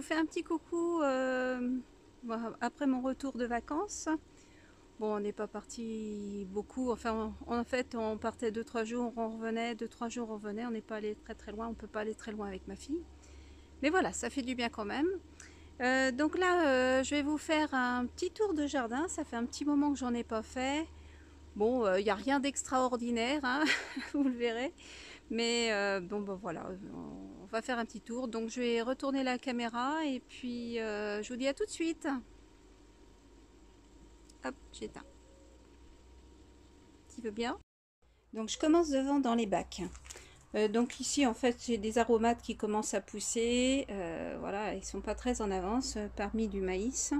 fais un petit coucou après mon retour de vacances. Bon, on n'est pas parti beaucoup, enfin en fait on partait 2-3 jours, on revenait, 2-3 jours on revenait, on n'est pas allé très loin, on peut pas aller très loin avec ma fille. Mais voilà, ça fait du bien quand même. Donc là, je vais vous faire un petit tour de jardin, ça fait un petit moment que j'en ai pas fait. Bon, il n'y a rien d'extraordinaire, hein, vous le verrez. Mais bon, ben voilà, on va faire un petit tour. Donc je vais retourner la caméra et puis je vous dis à tout de suite. Hop, j'éteins. Tu veux bien? Donc je commence devant dans les bacs. Donc ici en fait j'ai des aromates qui commencent à pousser. Voilà, ils sont pas très en avance parmi du maïs.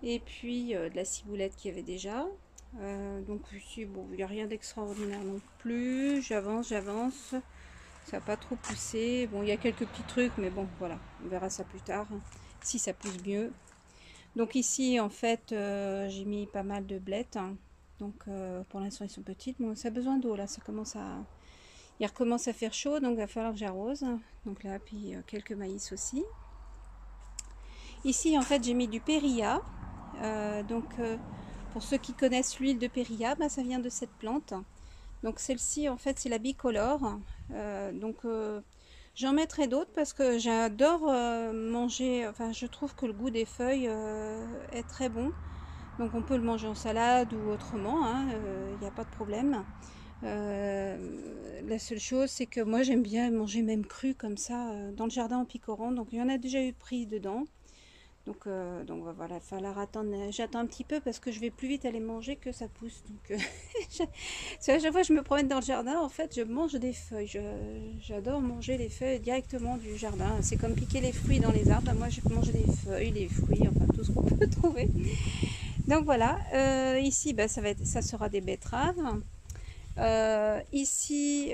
Et puis de la ciboulette qu'il y avait déjà. Donc ici bon, il n'y a rien d'extraordinaire non plus. J'avance. Ça n'a pas trop poussé. Bon, il y a quelques petits trucs, mais bon, voilà, on verra ça plus tard, hein, si ça pousse mieux. Donc ici, en fait, j'ai mis pas mal de blettes. Hein. Donc pour l'instant, ils sont petites. Bon, ça a besoin d'eau, là, il recommence à faire chaud, donc il va falloir que j'arrose. Donc là, puis quelques maïs aussi. Ici, en fait, j'ai mis du périlla. Pour ceux qui connaissent l'huile de périlla, bah, ça vient de cette plante. Donc celle-ci, en fait, c'est la bicolore. J'en mettrai d'autres parce que j'adore manger, enfin je trouve que le goût des feuilles est très bon. Donc on peut le manger en salade ou autrement, il n'y a pas de problème. La seule chose c'est que moi j'aime bien manger même cru comme ça dans le jardin en picorant. Donc il y en a déjà eu pris dedans. Donc voilà, il va falloir attendre. J'attends un petit peu parce que je vais plus vite aller manger que ça pousse. Donc à chaque fois que je me promène dans le jardin, en fait, je mange des feuilles. J'adore manger les feuilles directement du jardin. C'est comme piquer les fruits dans les arbres. Moi, je peux manger les feuilles, les fruits, enfin tout ce qu'on peut trouver. Donc voilà, ici, bah, ça sera des betteraves. Ici,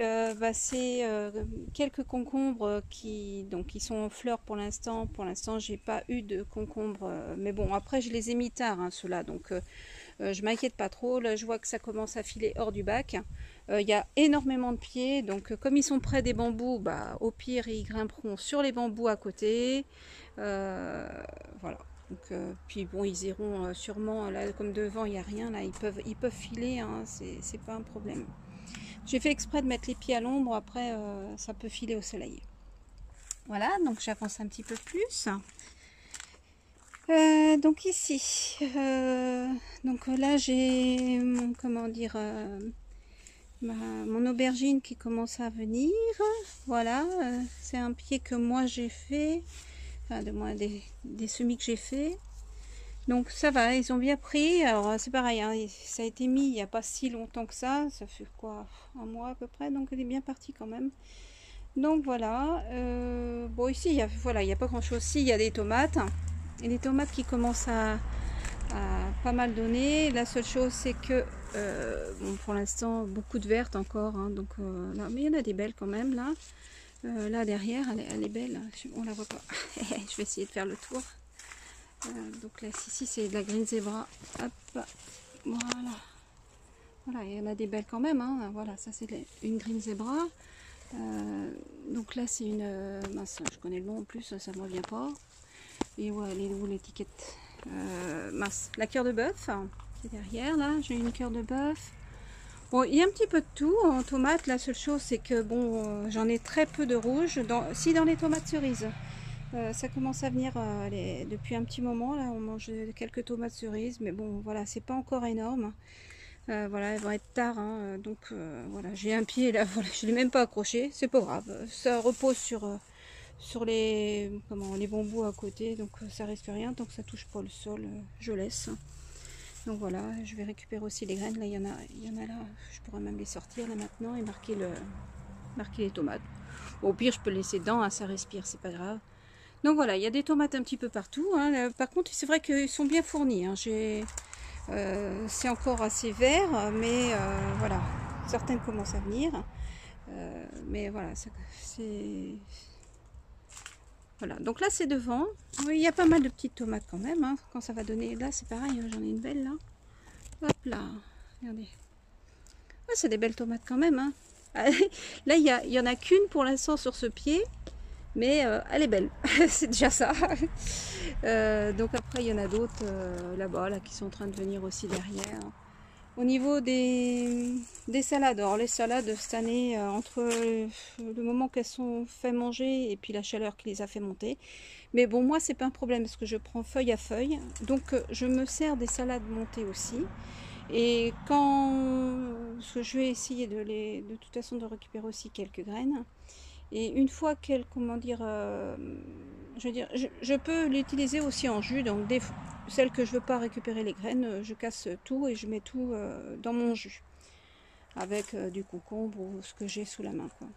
c'est quelques concombres qui sont en fleurs pour l'instant. Pour l'instant, j'ai pas eu de concombres, mais bon, après je les ai mis tard, hein, ceux-là, donc je m'inquiète pas trop. Là, je vois que ça commence à filer hors du bac. Il y a énormément de pieds, donc comme ils sont près des bambous, bah, au pire ils grimperont sur les bambous à côté. Voilà. Donc, puis bon, ils iront sûrement là, comme devant il n'y a rien là, ils peuvent filer, hein, c'est pas un problème. J'ai fait exprès de mettre les pieds à l'ombre, après ça peut filer au soleil. Voilà, donc j'avance un petit peu plus. Donc ici, donc là j'ai mon, comment dire, mon aubergine qui commence à venir. Voilà, c'est un pied que moi j'ai fait, enfin de moins des semis que j'ai fait. Donc ça va, ils ont bien pris. Alors c'est pareil, hein, ça a été mis il n'y a pas si longtemps que ça fait quoi, un mois à peu près, donc il est bien parti quand même. Donc voilà, bon ici il y a, voilà, il n'y a pas grand chose. Si, il y a des tomates, et les tomates qui commencent à pas mal donner. La seule chose c'est que, bon, pour l'instant beaucoup de vertes encore, hein, donc là, mais il y en a des belles quand même là. Là derrière, elle est belle, on la voit pas. Je vais essayer de faire le tour. Donc là, ici c'est de la green zebra. Hop, voilà. Voilà, il y en a des belles quand même. Hein. Voilà, ça c'est une green zebra. Donc là c'est une mince, je connais le nom en plus, ça ne me revient pas. Et ouais, elle est où l'étiquette? Mince, la cœur de bœuf qui est derrière là. J'ai une cœur de bœuf. Bon, il y a un petit peu de tout en tomates. La seule chose c'est que bon, j'en ai très peu de rouge. Si dans les tomates cerises. Ça commence à venir depuis un petit moment. Là, on mange quelques tomates cerises, mais bon, voilà, c'est pas encore énorme. Voilà, elles vont être tard, hein, donc voilà, j'ai un pied là, voilà, je l'ai même pas accroché, c'est pas grave. Ça repose sur les bambous à côté, donc ça risque rien tant que ça touche pas le sol, je laisse. Donc voilà, je vais récupérer aussi les graines. Là, il y en a là, je pourrais même les sortir là maintenant et marquer les tomates. Bon, au pire, je peux le laisser dedans, hein, ça respire, c'est pas grave. Donc voilà, il y a des tomates un petit peu partout. Hein. Par contre, c'est vrai qu'ils sont bien fournis. Hein. C'est encore assez vert, mais voilà, certaines commencent à venir. Mais voilà, c'est... Voilà, donc là c'est devant. Oui, il y a pas mal de petites tomates quand même. Hein. Quand ça va donner... Là c'est pareil, hein, j'en ai une belle là. Hop là, regardez. Ah, c'est des belles tomates quand même. Hein. Là, il y en a qu'une pour l'instant sur ce pied. Mais elle est belle, c'est déjà ça. Donc après il y en a d'autres là-bas là, qui sont en train de venir aussi derrière. Au niveau des salades, alors les salades cette année, entre le moment qu'elles sont fait manger et puis la chaleur qui les a fait monter. Mais bon, moi c'est pas un problème parce que je prends feuille à feuille. Donc je me sers des salades montées aussi. Et parce que je vais essayer de toute façon de récupérer aussi quelques graines. Et une fois qu'elle, comment dire, je veux dire, je peux l'utiliser aussi en jus. Donc celles que je veux pas récupérer les graines, je casse tout et je mets tout dans mon jus. Avec du concombre ou ce que j'ai sous la main, quoi.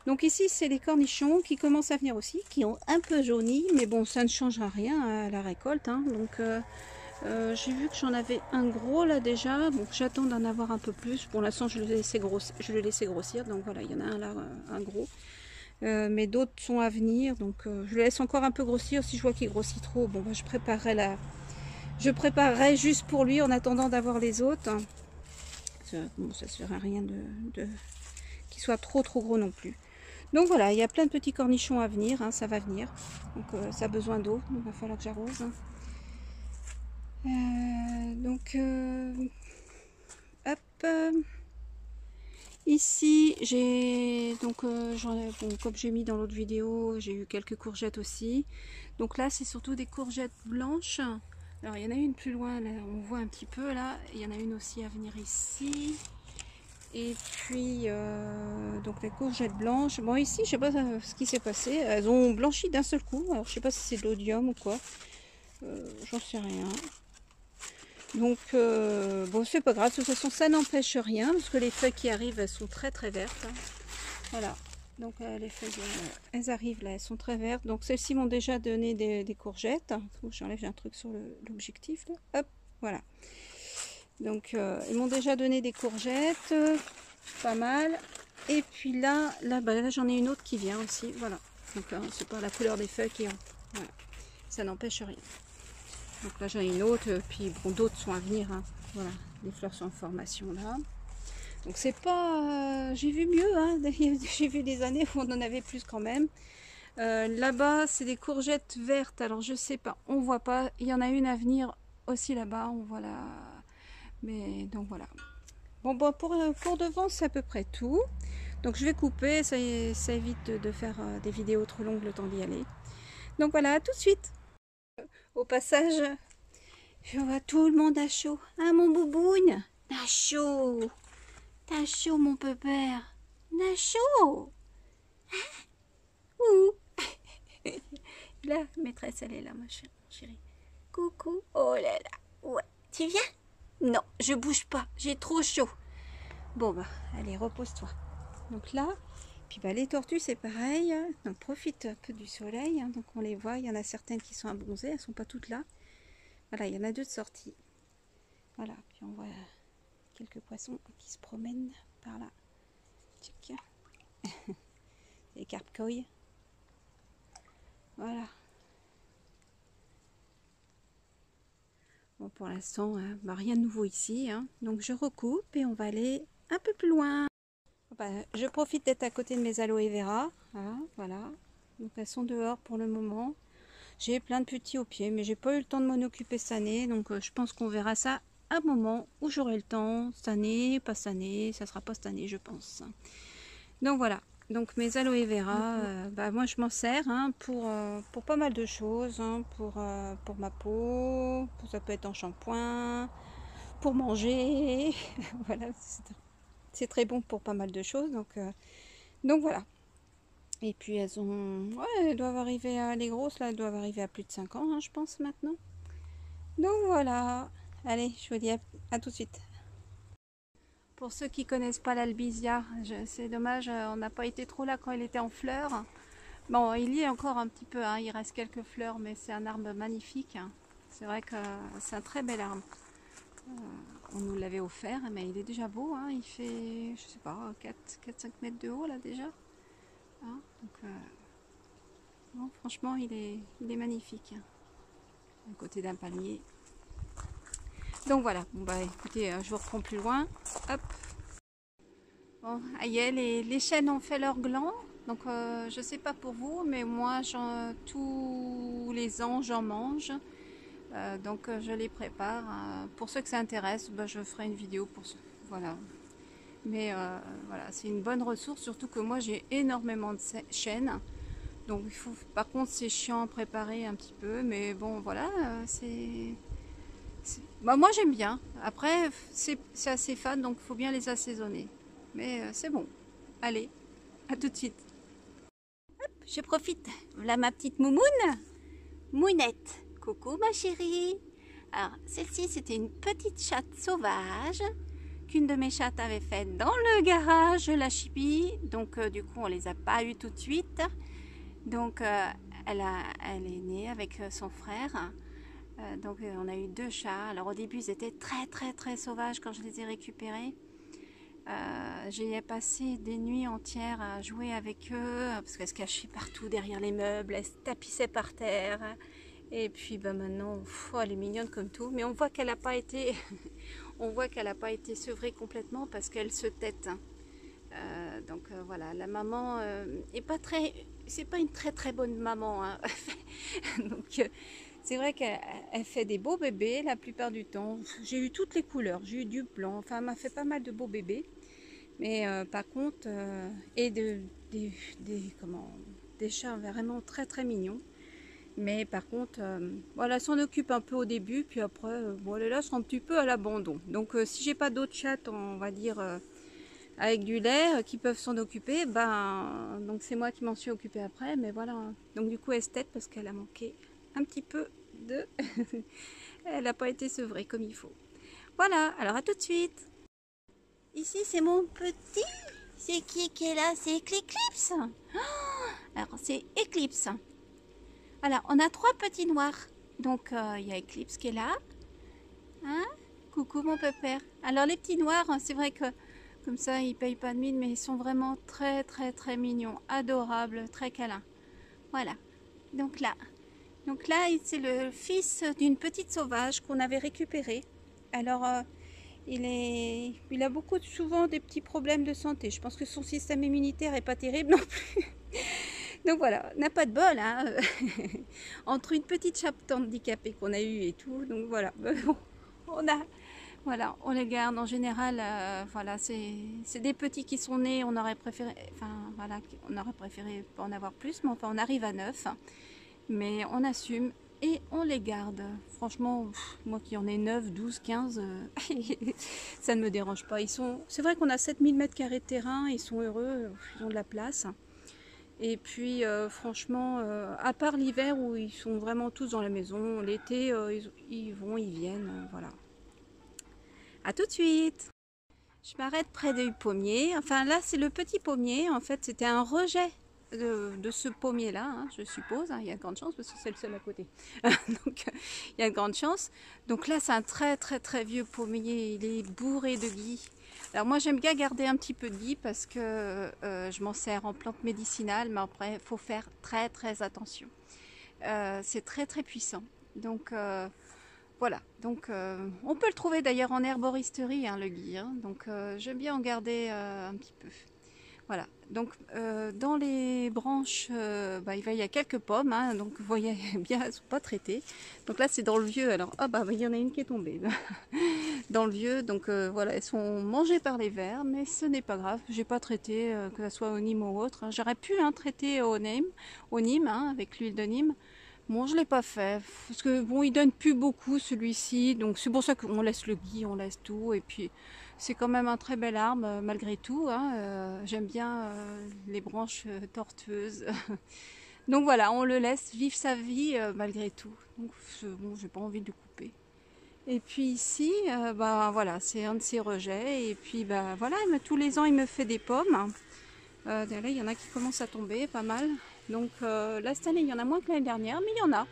Donc ici, c'est les cornichons qui commencent à venir aussi, qui ont un peu jauni. Mais bon, ça ne changera rien à la récolte. Hein. Donc j'ai vu que j'en avais un gros là déjà. Donc j'attends d'en avoir un peu plus. Pour l'instant, je le laissais grossir. Donc voilà, il y en a un là, un gros. Mais d'autres sont à venir, donc je le laisse encore un peu grossir. Si je vois qu'il grossit trop, bon, bah, je préparerai juste pour lui en attendant d'avoir les autres. Bon, ça ne sert à rien qu'il soit trop gros non plus. Donc voilà, il y a plein de petits cornichons à venir, hein, ça va venir. Donc ça a besoin d'eau, donc il va falloir que j'arrose. Hop. Ici, j'ai donc comme j'ai mis dans l'autre vidéo, j'ai eu quelques courgettes aussi. Donc là, c'est surtout des courgettes blanches. Alors, il y en a une plus loin, là, on voit un petit peu là. Il y en a une aussi à venir ici. Et puis, donc les courgettes blanches. Bon, ici, je sais pas ce qui s'est passé. Elles ont blanchi d'un seul coup. Alors, je sais pas si c'est de l'odium ou quoi. J'en sais rien. Donc, bon, c'est pas grave, de toute façon, ça n'empêche rien, parce que les feuilles qui arrivent, elles sont très vertes. Hein. Voilà, donc les feuilles, elles arrivent là, elles sont très vertes. Donc, celles-ci m'ont déjà donné des courgettes. J'enlève un truc sur l'objectif, là. Hop, voilà. Donc, ils m'ont déjà donné des courgettes, pas mal. Et puis là j'en ai une autre qui vient aussi, voilà. Donc, c'est pas la couleur des feuilles qui ont, voilà. Ça n'empêche rien. Donc là j'en ai une autre, puis bon, d'autres sont à venir, hein. Voilà, les fleurs sont en formation là. Donc c'est pas... j'ai vu mieux, hein. J'ai vu des années où on en avait plus quand même. Là-bas c'est des courgettes vertes, alors je sais pas, on voit pas. Il y en a une à venir aussi là-bas, on voit là. Mais donc voilà. Bon, pour devant c'est à peu près tout. Donc je vais couper, ça évite de faire des vidéos trop longues le temps d'y aller. Donc voilà, à tout de suite. Au passage, je vois tout le monde à chaud. Hein, mon bouboune? T'as chaud. T'as chaud, mon pépère. T'as chaud. Hein? Ouh. La maîtresse, elle est là, ma chérie. Coucou. Oh là là. Ouais. Tu viens? Non, je bouge pas. J'ai trop chaud. Bon, bah, allez, repose-toi. Donc là, puis bah, les tortues, c'est pareil. Donc profite un peu du soleil. Hein. Donc on les voit. Il y en a certaines qui sont abronzées. Elles sont pas toutes là. Voilà, il y en a deux de sortie. Voilà, puis on voit quelques poissons qui se promènent par là. Check. Les carpe-koi. Voilà. Bon, pour l'instant, hein, bah, rien de nouveau ici. Hein. Donc je recoupe et on va aller un peu plus loin. Bah, je profite d'être à côté de mes aloe vera. Voilà. Donc elles sont dehors pour le moment. J'ai plein de petits au pied, mais j'ai pas eu le temps de m'en occuper cette année. Donc je pense qu'on verra ça à un moment où j'aurai le temps. Cette année, pas cette année. Ça sera pas cette année, je pense. Donc voilà. Donc mes aloe vera, bah, moi je m'en sers hein, pour pas mal de choses. Hein, pour ma peau. Ça peut être en shampoing. Pour manger. Voilà. C'est très bon pour pas mal de choses. Donc voilà. Et puis elles ont... Ouais, elles doivent arriver à... Les grosses là, elles doivent arriver à plus de 5 ans, hein, je pense, maintenant. Donc voilà. Allez, je vous dis à tout de suite. Pour ceux qui connaissent pas l'albizia, c'est dommage, on n'a pas été trop là quand il était en fleurs. Bon, il y est encore un petit peu, hein, il reste quelques fleurs, mais c'est un arbre magnifique. Hein. C'est vrai que c'est un très bel arbre. On nous l'avait offert, mais il est déjà beau. Hein. Il fait, je sais pas, 4-5 mètres de haut là déjà. Hein, donc, bon, franchement, il est magnifique. Hein, à côté d'un palmier. Donc voilà. Bon bah écoutez, je vous reprends plus loin. Hop. Bon, aïe, les chênes ont fait leur gland. Donc je sais pas pour vous, mais moi tous les ans j'en mange. Donc je les prépare. Pour ceux que ça intéresse, bah, je ferai une vidéo pour ceux. Voilà. Mais voilà, c'est une bonne ressource, surtout que moi j'ai énormément de chênes. Donc il faut, par contre c'est chiant à préparer un petit peu, mais bon voilà, bah, moi j'aime bien. Après c'est assez fade, donc il faut bien les assaisonner. Mais c'est bon. Allez, à tout de suite. Hop, je profite. Voilà ma petite moumoune, Mounette. Coucou ma chérie. Alors celle-ci c'était une petite chatte sauvage qu'une de mes chattes avait faite dans le garage de la chipie. Donc du coup on les a pas eu tout de suite. Donc elle est née avec son frère. Donc on a eu 2 chats. Alors au début ils étaient très sauvages quand je les ai récupérés. J'ai passé des nuits entières à jouer avec eux parce qu'elles se cachaient partout derrière les meubles, elles se tapissaient par terre. Et puis bah, maintenant, elle est mignonne comme tout, mais on voit qu'elle n'a pas été, on voit qu'elle n'a pas été sevrée complètement parce qu'elle se tête. Donc voilà, la maman est pas très, c'est pas une très bonne maman. Hein. Donc c'est vrai qu'elle fait des beaux bébés la plupart du temps. J'ai eu toutes les couleurs, j'ai eu du blanc, enfin elle m'a fait pas mal de beaux bébés. Mais par contre, et des chats vraiment très mignons. Mais par contre, voilà, s'en occupe un peu au début, puis après, bon, elle laisse un petit peu à l'abandon. Donc si j'ai pas d'autres chats, on va dire avec du lait, qui peuvent s'en occuper, ben donc c'est moi qui m'en suis occupée après. Mais voilà, donc du coup elle se tête parce qu'elle a manqué un petit peu de, elle n'a pas été sevrée comme il faut. Voilà, alors à tout de suite. Ici c'est mon petit. C'est qui est là? C'est Eclipse. Alors c'est Eclipse. Alors on a 3 petits noirs. Donc il y a Eclipse qui est là. Hein? Coucou mon pépère. Alors les petits noirs, c'est vrai que comme ça ils payent pas de mine, mais ils sont vraiment très mignons, adorables, très câlins. Voilà. Donc là c'est le fils d'une petite sauvage qu'on avait récupéré. Alors il a souvent des petits problèmes de santé. Je pense que son système immunitaire est pas terrible non plus. Donc voilà, n'a pas de bol, hein. Entre une petite chatte handicapée qu'on a eue et tout. Donc voilà, on les garde en général. Voilà, c'est des petits qui sont nés. On aurait préféré, pas en avoir plus, mais enfin on arrive à 9. Mais on assume. Et on les garde. Franchement, moi qui en ai 9, 12, 15, ça ne me dérange pas. C'est vrai qu'on a 7000 m² de terrain, ils sont heureux, ils ont de la place. Et puis franchement, à part l'hiver où ils sont vraiment tous dans la maison, l'été ils viennent, voilà. À tout de suite. Je m'arrête près du pommier. Enfin là c'est le petit pommier, en fait c'était un rejet de ce pommier là, hein, je suppose, hein, il y a de grandes chances parce que c'est le seul à côté. Donc il y a de grandes chances. Donc là c'est un très vieux pommier, il est bourré de gui. Alors moi j'aime bien garder un petit peu de gui parce que je m'en sers en plante médicinale, mais après il faut faire très attention. C'est très puissant. Donc voilà, donc on peut le trouver d'ailleurs en herboristerie, hein, le gui, hein, donc j'aime bien en garder un petit peu. Voilà, donc dans les branches, il y a quelques pommes, hein, donc vous voyez bien, elles ne sont pas traitées. Donc là c'est dans le vieux, alors il y en a une qui est tombée dans le vieux, donc voilà, elles sont mangées par les vers, mais ce n'est pas grave, j'ai pas traité, que ce soit au Nîmes ou autre. Hein. J'aurais pu traiter au Nîmes, hein, avec l'huile de Nîmes. Bon, je l'ai pas fait, parce que bon, il donne plus beaucoup celui-ci, donc c'est pour ça qu'on laisse le gui, on laisse tout, et puis c'est quand même un très bel arbre malgré tout, hein. J'aime bien les branches tortueuses, donc voilà, on le laisse vivre sa vie malgré tout, donc bon, j'ai pas envie de le couper. Et puis ici, voilà, c'est un de ses rejets, et puis voilà, tous les ans il me fait des pommes. Là, il y en a qui commencent à tomber, pas mal. Donc là, cette année, il y en a moins que l'année dernière, mais il y en a.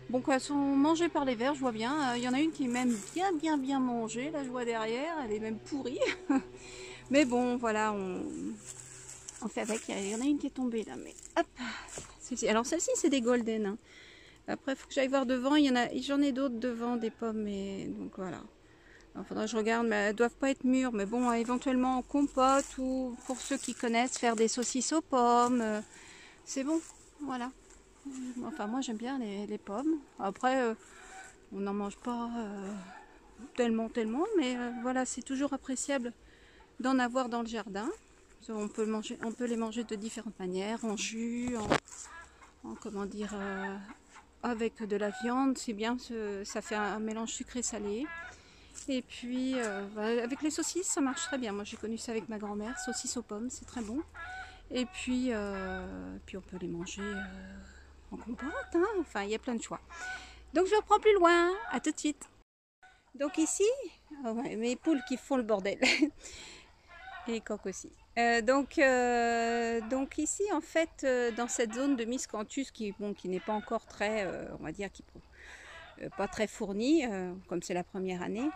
Donc elles sont mangées par les vers, je vois bien. Il y en a une qui est même bien mangée, là je vois derrière, elle est même pourrie. Mais bon, voilà, on fait avec. Il y en a une qui est tombée là, mais hop. Alors celle-ci, c'est des golden. Hein. Après, il faut que j'aille voir devant. J'en ai d'autres devant, des pommes, et donc voilà. Il faudra que je regarde, mais elles doivent pas être mûres. Mais bon, éventuellement en compote ou pour ceux qui connaissent, faire des saucisses aux pommes. C'est bon, voilà. Enfin, moi j'aime bien les pommes. Après, on n'en mange pas tellement, mais voilà, c'est toujours appréciable d'en avoir dans le jardin. On peut les manger de différentes manières, en jus, en comment dire, avec de la viande, c'est bien, ça fait un mélange sucré-salé. Et puis avec les saucisses, ça marche très bien. Moi j'ai connu ça avec ma grand-mère, saucisses aux pommes, c'est très bon. Et puis on peut les manger en compote, hein. Enfin il y a plein de choix. Donc je reprends plus loin, à tout de suite. Donc ici, oh ouais, mes poules qui font le bordel. Et les coqs aussi. Donc ici, en fait, dans cette zone de miscanthus qui n'est pas encore très, on va dire, pas très fournie, comme c'est la première année,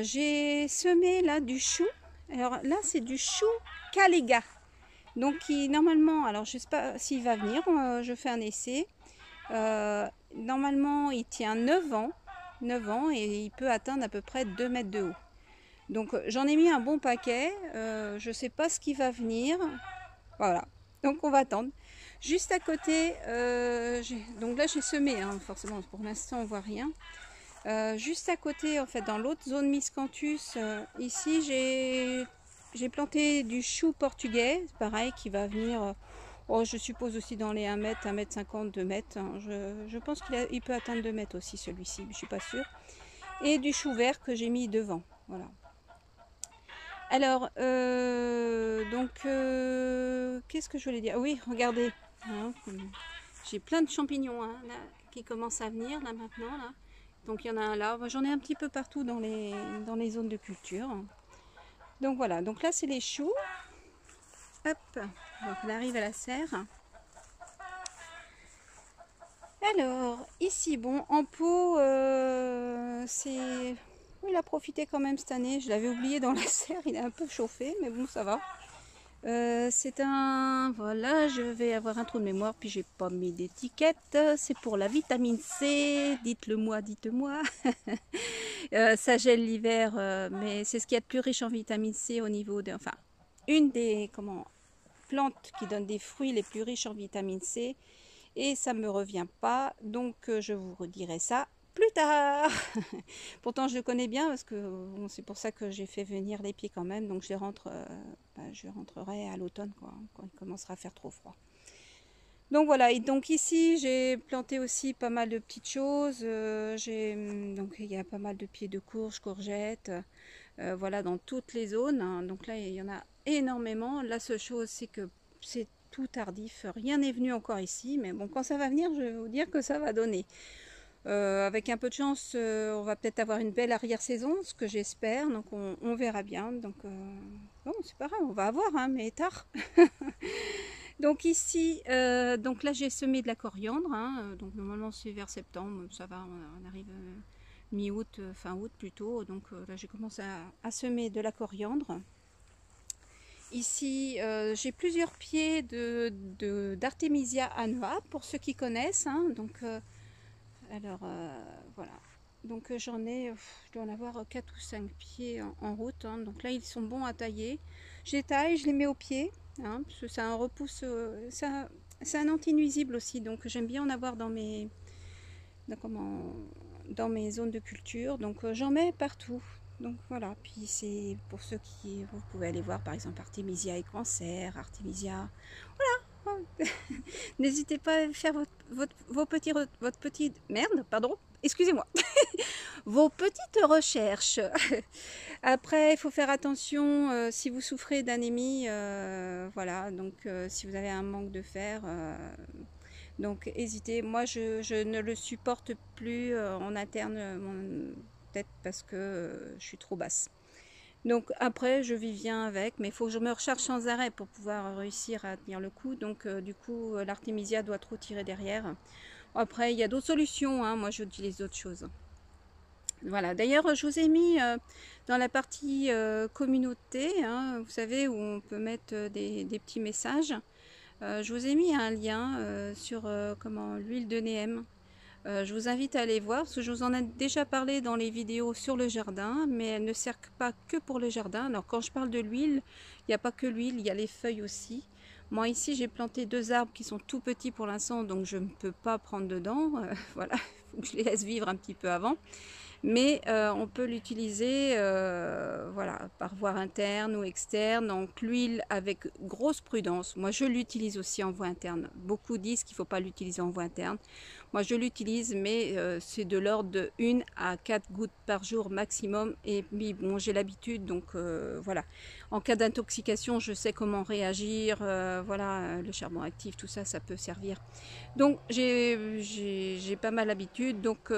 j'ai semé là du chou. Alors là, c'est du chou caléga. Donc normalement, alors je ne sais pas s'il va venir, je fais un essai. Normalement, il tient 9 ans et il peut atteindre à peu près 2 mètres de haut. Donc j'en ai mis un bon paquet, je ne sais pas ce qui va venir, voilà, donc on va attendre. Juste à côté, donc là j'ai semé, hein, forcément pour l'instant on voit rien. Juste à côté, en fait dans l'autre zone miscanthus, ici j'ai planté du chou portugais, pareil qui va venir, oh, je suppose aussi dans les 1 mètre, 1 mètre 50, 2 mètres, hein. Je pense qu'il peut atteindre 2 mètres aussi celui-ci, je ne suis pas sûre. Et du chou vert que j'ai mis devant, voilà. Alors, qu'est-ce que je voulais dire? Oui, regardez, hein, j'ai plein de champignons hein, là, qui commencent à venir là maintenant. Là. Donc il y en a un là, j'en ai un petit peu partout dans les zones de culture. Donc voilà, donc là c'est les choux. Hop, donc on arrive à la serre. Alors, ici, bon, en pot, c'est... Il a profité quand même cette année, je l'avais oublié dans la serre, il est un peu chauffé, mais bon, ça va. C'est un... Voilà, je vais avoir un trou de mémoire, puis j'ai pas mis d'étiquette. C'est pour la vitamine C, dites-le-moi, dites-moi. Ça gèle l'hiver, mais c'est ce qu'il y a de plus riche en vitamine C au niveau de... Enfin, une des plantes qui donne des fruits les plus riches en vitamine C. Et ça ne me revient pas, donc je vous redirai ça plus tard. Pourtant je le connais bien parce que bon, c'est pour ça que j'ai fait venir les pieds quand même, donc je rentrerai à l'automne quand il commencera à faire trop froid. Donc voilà, et donc ici j'ai planté aussi pas mal de petites choses, donc il y a pas mal de pieds de courge, courgettes, voilà dans toutes les zones, hein. Donc là il y en a énormément. La seule chose c'est que c'est tout tardif, rien n'est venu encore ici, mais bon quand ça va venir je vais vous dire que ça va donner. Avec un peu de chance on va peut-être avoir une belle arrière-saison, ce que j'espère, donc on verra bien. Donc bon c'est pas grave, on va avoir hein, mais tard. Donc ici, donc là j'ai semé de la coriandre, hein, donc normalement c'est vers septembre, ça va, on arrive mi-août, fin août plutôt, donc là j'ai commencé à semer de la coriandre. Ici, j'ai plusieurs pieds d'Artemisia annua, pour ceux qui connaissent. Hein, donc, alors, voilà. Donc, j'en ai, je dois en avoir 4 ou 5 pieds en route. Hein, donc là, ils sont bons à tailler. Je les taille, je les mets au pied. Hein, parce que ça un repousse, c'est un anti-nuisible aussi. Donc, j'aime bien en avoir dans mes zones de culture. Donc, j'en mets partout. Donc voilà, puis c'est pour ceux qui, vous pouvez aller voir par exemple Artemisia et Cancer, Artemisia, voilà, n'hésitez pas à faire votre petite, merde, pardon, excusez-moi, vos petites recherches. Après, il faut faire attention si vous souffrez d'anémie, voilà, donc si vous avez un manque de fer, donc hésitez, moi je ne le supporte plus en interne, peut-être parce que je suis trop basse. Donc après je vis bien avec, mais il faut que je me recharge sans arrêt pour pouvoir réussir à tenir le coup. Donc du coup l'artémisia doit trop tirer derrière. Après il y a d'autres solutions, hein. Moi j'utilise d'autres choses. Voilà, d'ailleurs je vous ai mis dans la partie communauté, hein, vous savez, où on peut mettre des petits messages. Je vous ai mis un lien sur comment l'huile de Neem. Je vous invite à aller voir, parce que je vous en ai déjà parlé dans les vidéos sur le jardin, mais elle ne sert pas que pour le jardin. Alors quand je parle de l'huile, il n'y a pas que l'huile, il y a les feuilles aussi. Moi ici j'ai planté 2 arbres qui sont tout petits pour l'instant, donc je ne peux pas prendre dedans. Voilà, il faut que je les laisse vivre un petit peu avant. Mais on peut l'utiliser voilà, par voie interne ou externe. Donc l'huile avec grosse prudence. Moi je l'utilise aussi en voie interne. Beaucoup disent qu'il ne faut pas l'utiliser en voie interne. Moi je l'utilise, mais c'est de l'ordre de 1 à 4 gouttes par jour maximum. Et puis bon, j'ai l'habitude, donc voilà. En cas d'intoxication, je sais comment réagir. Voilà, le charbon actif, tout ça, ça peut servir. Donc j'ai pas mal l'habitude, donc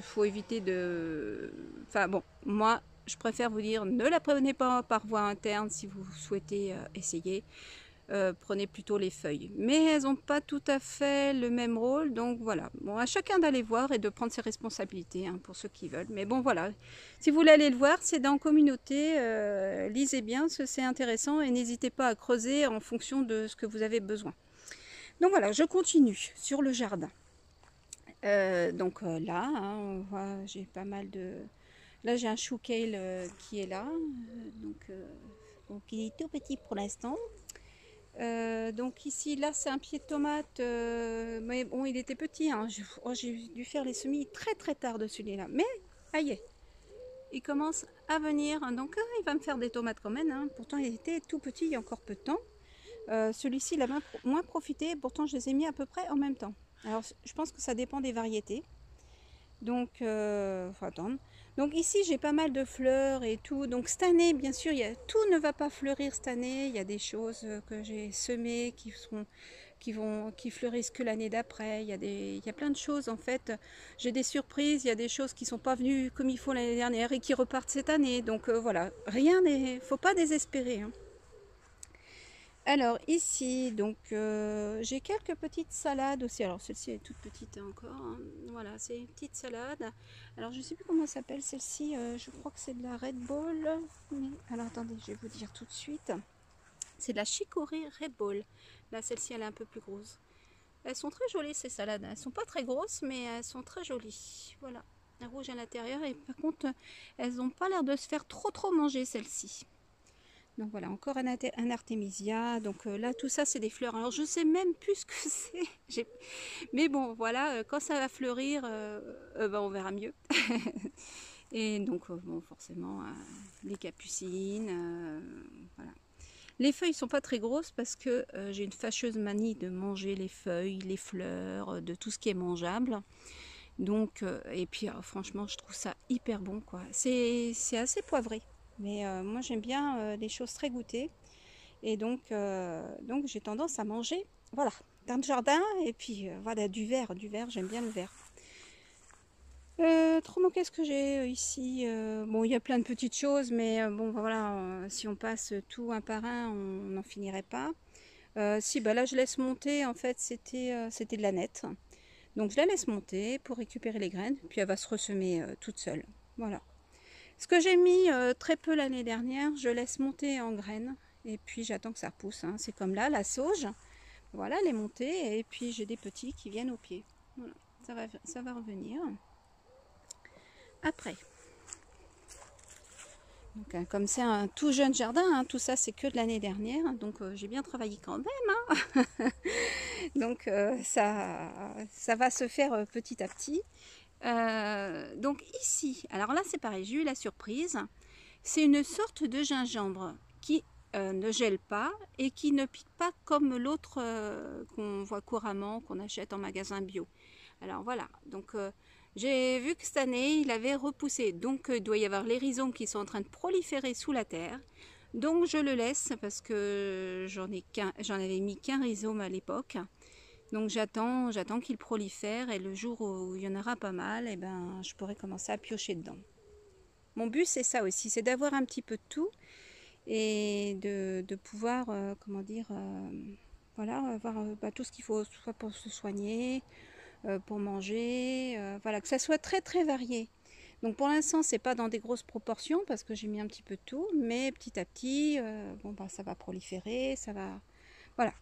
faut éviter de... Enfin bon, moi je préfère vous dire, ne la prenez pas par voie interne si vous souhaitez essayer. Prenez plutôt les feuilles. Mais elles n'ont pas tout à fait le même rôle, donc voilà. Bon, à chacun d'aller voir et de prendre ses responsabilités, hein, pour ceux qui veulent. Mais bon, voilà. Si vous voulez aller le voir, c'est dans communauté. Lisez bien, parce que c'est intéressant, et n'hésitez pas à creuser en fonction de ce que vous avez besoin. Donc voilà, je continue sur le jardin. Donc là, hein, on voit, j'ai pas mal de... Là, j'ai un chou kale qui est là. Donc il est tout petit pour l'instant. Donc ici, là, c'est un pied de tomate. Mais bon, il était petit. Hein. J'ai dû faire les semis très très tard de celui-là. Mais, aïe, il commence à venir. Donc il va me faire des tomates quand même. Hein. Pourtant, il était tout petit il y a encore peu de temps. Celui-ci, il a moins profité, pourtant je les ai mis à peu près en même temps. Alors je pense que ça dépend des variétés. Donc, faut attendre. Donc ici, j'ai pas mal de fleurs et tout. Donc cette année, bien sûr, tout ne va pas fleurir cette année. Il y a des choses que j'ai semées qui fleurissent que l'année d'après. Il y a plein de choses en fait. J'ai des surprises, il y a des choses qui sont pas venues comme il faut l'année dernière et qui repartent cette année. Donc voilà, faut pas désespérer. Hein. Alors ici, donc j'ai quelques petites salades aussi. Alors celle-ci est toute petite encore. Hein. Voilà, c'est une petite salade. Alors je ne sais plus comment elle s'appelle celle-ci. Je crois que c'est de la Red Bull. Mais... Alors attendez, je vais vous dire tout de suite. C'est de la chicorée Red Bull. Là, celle-ci, elle est un peu plus grosse. Elles sont très jolies ces salades. Elles sont pas très grosses, mais elles sont très jolies. Voilà, un rouge à l'intérieur. Et par contre, elles n'ont pas l'air de se faire trop manger celles-ci. Donc voilà, encore un artémisia. Donc là, tout ça, c'est des fleurs. Alors, je sais même plus ce que c'est. Mais bon, voilà, quand ça va fleurir, ben, on verra mieux. Et donc, bon, forcément, les capucines, voilà. Les feuilles ne sont pas très grosses parce que j'ai une fâcheuse manie de manger les feuilles, les fleurs, de tout ce qui est mangeable. Donc, et puis, franchement, je trouve ça hyper bon, quoi. C'est assez poivré. Mais moi j'aime bien les choses très goûtées. Et donc j'ai tendance à manger, voilà, dans le jardin. Et puis voilà, du verre, j'aime bien le verre. Autrement, qu'est-ce que j'ai ici? Bon, il y a plein de petites choses, mais bon voilà, si on passe tout un par un, on n'en finirait pas. Si, bah là je laisse monter, en fait c'était de la nette. Donc je la laisse monter pour récupérer les graines, puis elle va se ressemer toute seule. Voilà. Ce que j'ai mis très peu l'année dernière, je laisse monter en graines et puis j'attends que ça repousse. Hein. C'est comme là, la sauge. Voilà, elle est montée et puis j'ai des petits qui viennent au pied. Voilà, ça va revenir. Après. Donc, hein, comme c'est un tout jeune jardin, hein, tout ça c'est que de l'année dernière. Donc j'ai bien travaillé quand même. Hein. Donc ça va se faire petit à petit. Donc ici, alors là c'est pareil, j'ai eu la surprise. C'est une sorte de gingembre qui ne gèle pas et qui ne pique pas comme l'autre qu'on voit couramment, qu'on achète en magasin bio. Alors voilà, donc j'ai vu que cette année il avait repoussé, donc il doit y avoir les rhizomes qui sont en train de proliférer sous la terre. Donc je le laisse parce que j'en avais mis qu'un rhizome à l'époque. Donc j'attends qu'il prolifère et le jour où il y en aura pas mal, et ben, je pourrai commencer à piocher dedans. Mon but c'est ça aussi, c'est d'avoir un petit peu de tout et de pouvoir, comment dire, voilà, avoir tout ce qu'il faut, soit pour se soigner, pour manger, voilà, que ça soit très très varié. Donc pour l'instant c'est pas dans des grosses proportions parce que j'ai mis un petit peu de tout, mais petit à petit, bon, bah, ça va proliférer, ça va, voilà.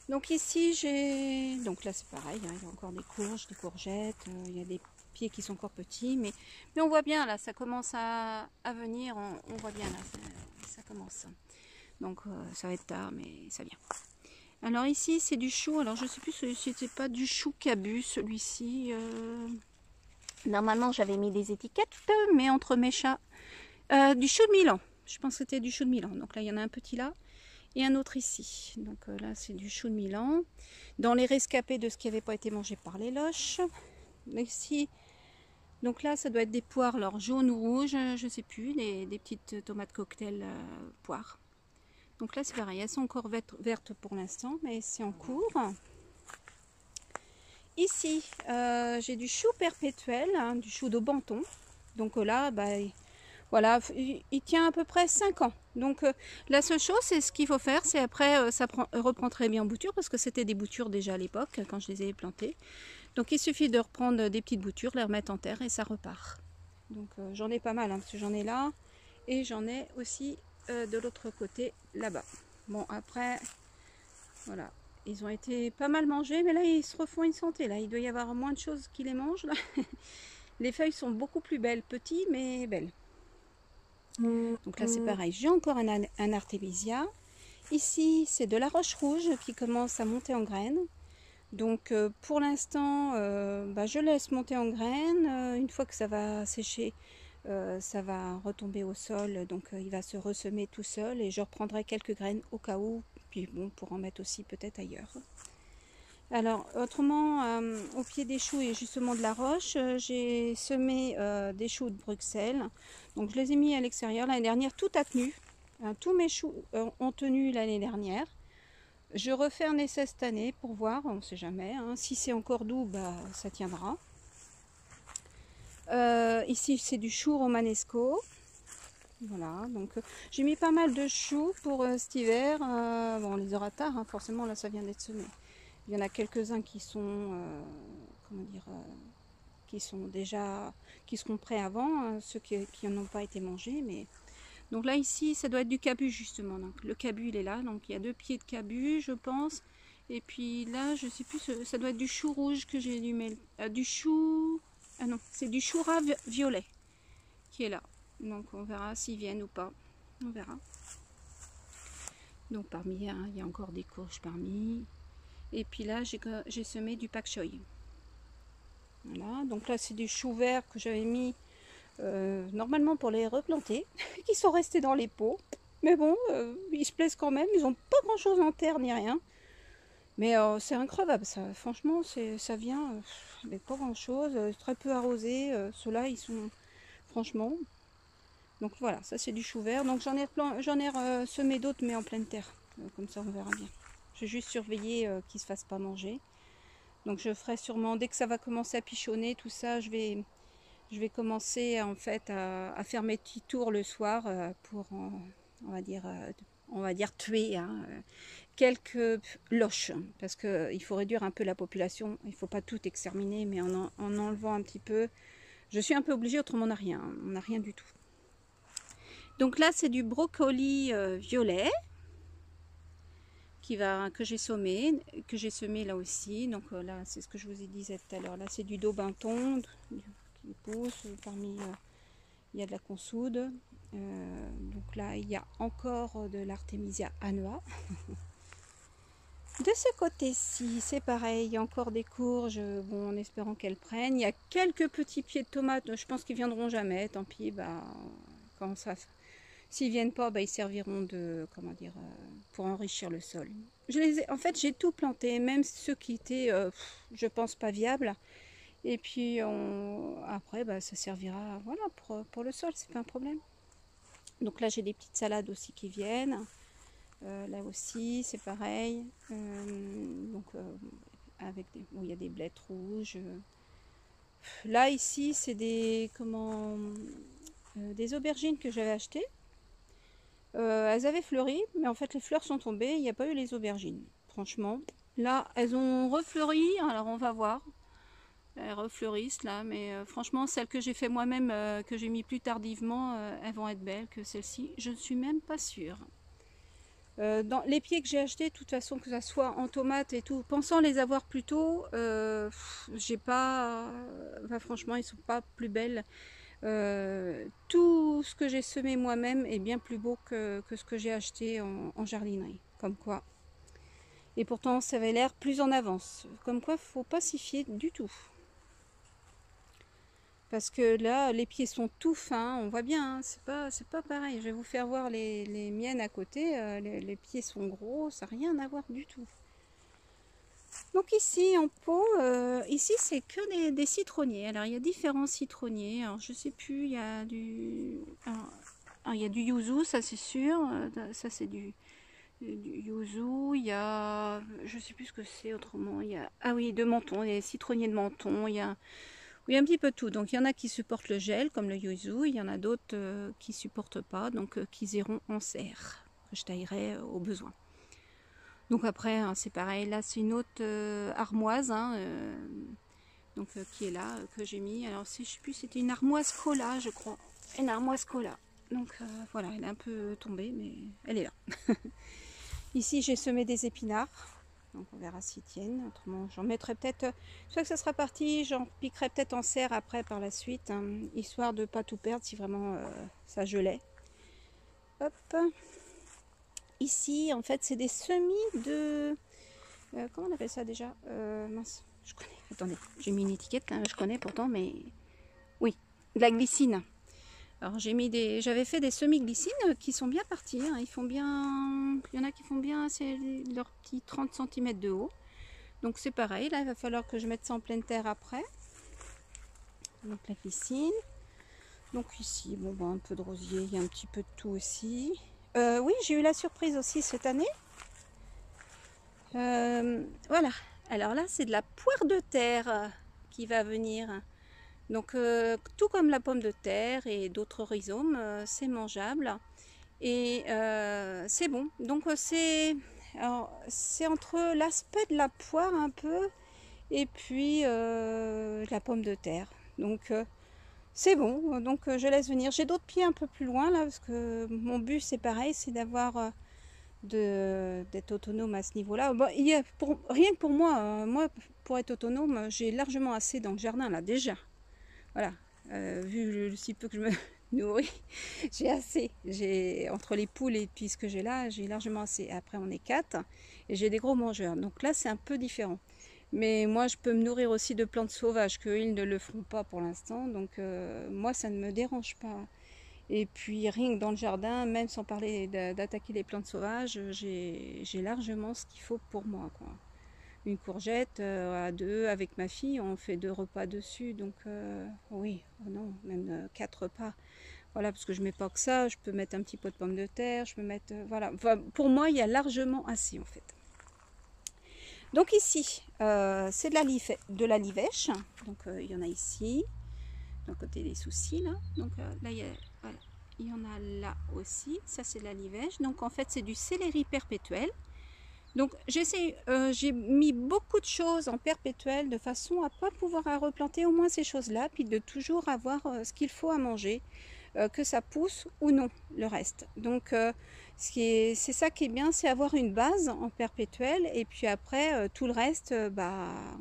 Donc ici j'ai, donc là c'est pareil, hein, il y a encore des courges, des courgettes, il y a des pieds qui sont encore petits, mais on voit bien là, ça commence à venir, on voit bien là, ça commence. Donc ça va être tard, mais ça vient. Alors ici c'est du chou, alors je sais plus si c'était pas du chou cabu celui-ci. Normalement j'avais mis des étiquettes, mais entre mes chats, du chou de Milan. Je pense que c'était du chou de Milan. Donc là il y en a un petit là. Et un autre ici. Donc là, c'est du chou de Milan. Dans les rescapés de ce qui n'avait pas été mangé par les loches. Ici, donc là, ça doit être des poires, alors jaunes ou rouges, je ne sais plus, des petites tomates cocktail poires. Donc là, c'est pareil, elles sont encore vertes pour l'instant, mais c'est en cours. Ici, j'ai du chou perpétuel, hein, du chou de Banton. Donc là, bah, voilà, il tient à peu près 5 ans. Donc la seule chose, c'est ce qu'il faut faire, c'est après, ça reprend très bien en bouture, parce que c'était des boutures déjà à l'époque, quand je les ai plantées. Donc il suffit de reprendre des petites boutures, les remettre en terre et ça repart. Donc j'en ai pas mal, hein, parce que j'en ai là, et j'en ai aussi de l'autre côté, là-bas. Bon, après, voilà. Ils ont été pas mal mangés, mais là, ils se refont une santé. Là, il doit y avoir moins de choses qui les mangent. Là. Les feuilles sont beaucoup plus belles, petits, mais belles. Donc là, c'est pareil. J'ai encore un artémisia. Ici, c'est de la roche rouge qui commence à monter en graines. Donc pour l'instant, bah, je laisse monter en graines. Une fois que ça va sécher, ça va retomber au sol. Donc il va se ressemer tout seul. Et je reprendrai quelques graines au cas où. Puis bon, pour en mettre aussi peut-être ailleurs. Alors, autrement, au pied des choux et justement de la roche, j'ai semé des choux de Bruxelles. Donc, je les ai mis à l'extérieur. L'année dernière, tout a tenu. Tous mes choux ont tenu l'année dernière. Je refais un essai cette année pour voir, on ne sait jamais. Hein. Si c'est encore doux, bah, ça tiendra. Ici, c'est du chou romanesco. Voilà, donc j'ai mis pas mal de choux pour cet hiver. Bon, on les aura tard, hein, forcément, là, ça vient d'être semé. Il y en a quelques-uns qui sont, comment dire, qui sont déjà, qui seront prêts avant, hein, ceux qui n'en ont pas été mangés. Mais donc là ici, ça doit être du cabu justement. Donc le cabu il est là, donc il y a 2 pieds de cabu, je pense. Et puis là, je sais plus, ça doit être du chou rouge que j'ai dû mettre, du chou, ah non, c'est du chou ras violet qui est là. Donc on verra s'ils viennent ou pas, on verra. Donc parmi, hein, il y a encore des courges parmi. Et puis là, j'ai semé du pak choi. Voilà, donc là, c'est du chou vert que j'avais mis normalement pour les replanter, qui sont restés dans les pots. Mais bon, ils se plaisent quand même. Ils n'ont pas grand-chose en terre ni rien. Mais c'est incroyable, ça. Franchement, ça vient avec pas grand-chose. Très peu arrosé. Ceux-là, ils sont... Franchement... Donc voilà, ça c'est du chou vert. Donc j'en ai semé d'autres, mais en pleine terre. Comme ça, on verra bien. J'ai juste surveillé qu'ils ne se fassent pas manger. Donc je ferai sûrement, dès que ça va commencer à pichonner, tout ça, je vais commencer en fait à faire mes petits tours le soir pour, on va dire tuer hein, quelques loches. Parce qu'il faut réduire un peu la population. Il ne faut pas tout exterminer, mais en enlevant un petit peu. Je suis un peu obligée, autrement on n'a rien. On n'a rien du tout. Donc là, c'est du brocoli violet. Que j'ai semé là aussi. Donc là, c'est ce que je vous ai dit tout à l'heure. Là, c'est du daubinton qui pousse. Parmi, il y a de la consoude. Donc là, il y a encore de l'artémisia annua. De ce côté-ci, c'est pareil. Il y a encore des courges. Bon, en espérant qu'elles prennent. Il y a quelques petits pieds de tomates. Je pense qu'ils viendront jamais. Tant pis. Bah, quand ça... S'ils viennent pas, bah, ils serviront de, comment dire, pour enrichir le sol. En fait, j'ai tout planté, même ceux qui étaient, je pense, pas viables. Et puis après, bah, ça servira, voilà, pour le sol, c'est pas un problème. Donc là, j'ai des petites salades aussi qui viennent. Là aussi, c'est pareil. Donc avec bon, il y a des blettes rouges. Là ici, c'est des des aubergines que j'avais achetées. Elles avaient fleuri, mais en fait les fleurs sont tombées, il n'y a pas eu les aubergines. Franchement, là elles ont refleuri, alors on va voir. Elles refleurissent là, mais franchement celles que j'ai fait moi-même, que j'ai mis plus tardivement, elles vont être belles que celles-ci. Je ne suis même pas sûre. Dans les pieds que j'ai achetés, de toute façon, que ça soit en tomates et tout, pensant les avoir plus tôt, j'ai pas... Enfin, franchement, ils sont pas plus belles. Tout ce que j'ai semé moi-même est bien plus beau que ce que j'ai acheté en jardinerie. Comme quoi. Et pourtant, ça avait l'air plus en avance. Comme quoi, faut pas s'y fier du tout. Parce que là, les pieds sont tout fins, on voit bien, hein, c'est pas pareil. Je vais vous faire voir les miennes à côté, les pieds sont gros, ça n'a rien à voir du tout. Donc ici, en pot, ici c'est que des citronniers. Alors il y a différents citronniers, alors je sais plus, il y a du... Alors, il y a du yuzu, ça c'est sûr, ça c'est du yuzu, il y a... Je sais plus ce que c'est autrement, il y a... Ah oui, de menton, les citronniers de menton, il y a... Oui, un petit peu tout. Donc, il y en a qui supportent le gel, comme le yuzu. Il y en a d'autres qui ne supportent pas, donc qui iront en serre, que je taillerai au besoin. Donc après, hein, c'est pareil. Là, c'est une autre armoise, hein, donc qui est là, que j'ai mis. Alors, je ne sais plus, c'était une armoise cola, je crois. Une armoise cola. Donc, voilà, elle est un peu tombée, mais elle est là. Ici, j'ai semé des épinards. Donc on verra s'ils tiennent. Autrement, j'en mettrai peut-être, soit que ça sera parti, j'en piquerai peut-être en serre après par la suite, hein, histoire de ne pas tout perdre si vraiment ça gelait. Hop. Ici, en fait, c'est des semis de... comment on appelle ça déjà mince, je connais. Attendez, j'ai mis une étiquette, là, je connais pourtant, mais... Oui, de la glycine. Alors j'avais fait des semis-glycines qui sont bien partis, hein. Ils font bien, il y en a qui font bien, c'est leur petit 30 cm de haut. Donc c'est pareil, là il va falloir que je mette ça en pleine terre après. Donc la glycine. Donc ici, bon ben, un peu de rosier, il y a un petit peu de tout aussi. Oui, j'ai eu la surprise aussi cette année. Voilà, alors là c'est de la poire de terre qui va venir. Donc tout comme la pomme de terre et d'autres rhizomes, c'est mangeable et c'est bon. Donc c'est entre l'aspect de la poire un peu et puis la pomme de terre. Donc c'est bon. Donc je laisse venir. J'ai d'autres pieds un peu plus loin là parce que mon but c'est pareil, c'est d'avoir d'être autonome à ce niveau-là. Bon, rien que pour moi, moi pour être autonome, j'ai largement assez dans le jardin là déjà. Voilà, vu le si peu que je me nourris, j'ai assez. Entre les poules et puis ce que j'ai là, j'ai largement assez. Après, on est 4 et j'ai des gros mangeurs. Donc là, c'est un peu différent. Mais moi, je peux me nourrir aussi de plantes sauvages, qu'eux, ne le feront pas pour l'instant. Donc moi, ça ne me dérange pas. Et puis, rien que dans le jardin, même sans parler d'attaquer les plantes sauvages, j'ai largement ce qu'il faut pour moi, quoi. Une courgette à 2 avec ma fille, on fait 2 repas dessus, donc oui, oh non, même 4 repas. Voilà, parce que je mets pas que ça, je peux mettre un petit pot de pommes de terre, je peux mettre, voilà. Enfin, pour moi, il y a largement assez en fait. Donc ici, c'est de la livèche, donc il y en a ici, d'un côté des soucis là, donc là voilà, il y en a là aussi, ça c'est de la livèche, donc en fait c'est du céleri perpétuel. Donc j'ai mis beaucoup de choses en perpétuel de façon à pas pouvoir replanter au moins ces choses-là, puis de toujours avoir ce qu'il faut à manger, que ça pousse ou non le reste. Donc c'est ça qui est bien, c'est avoir une base en perpétuel et puis après tout le reste,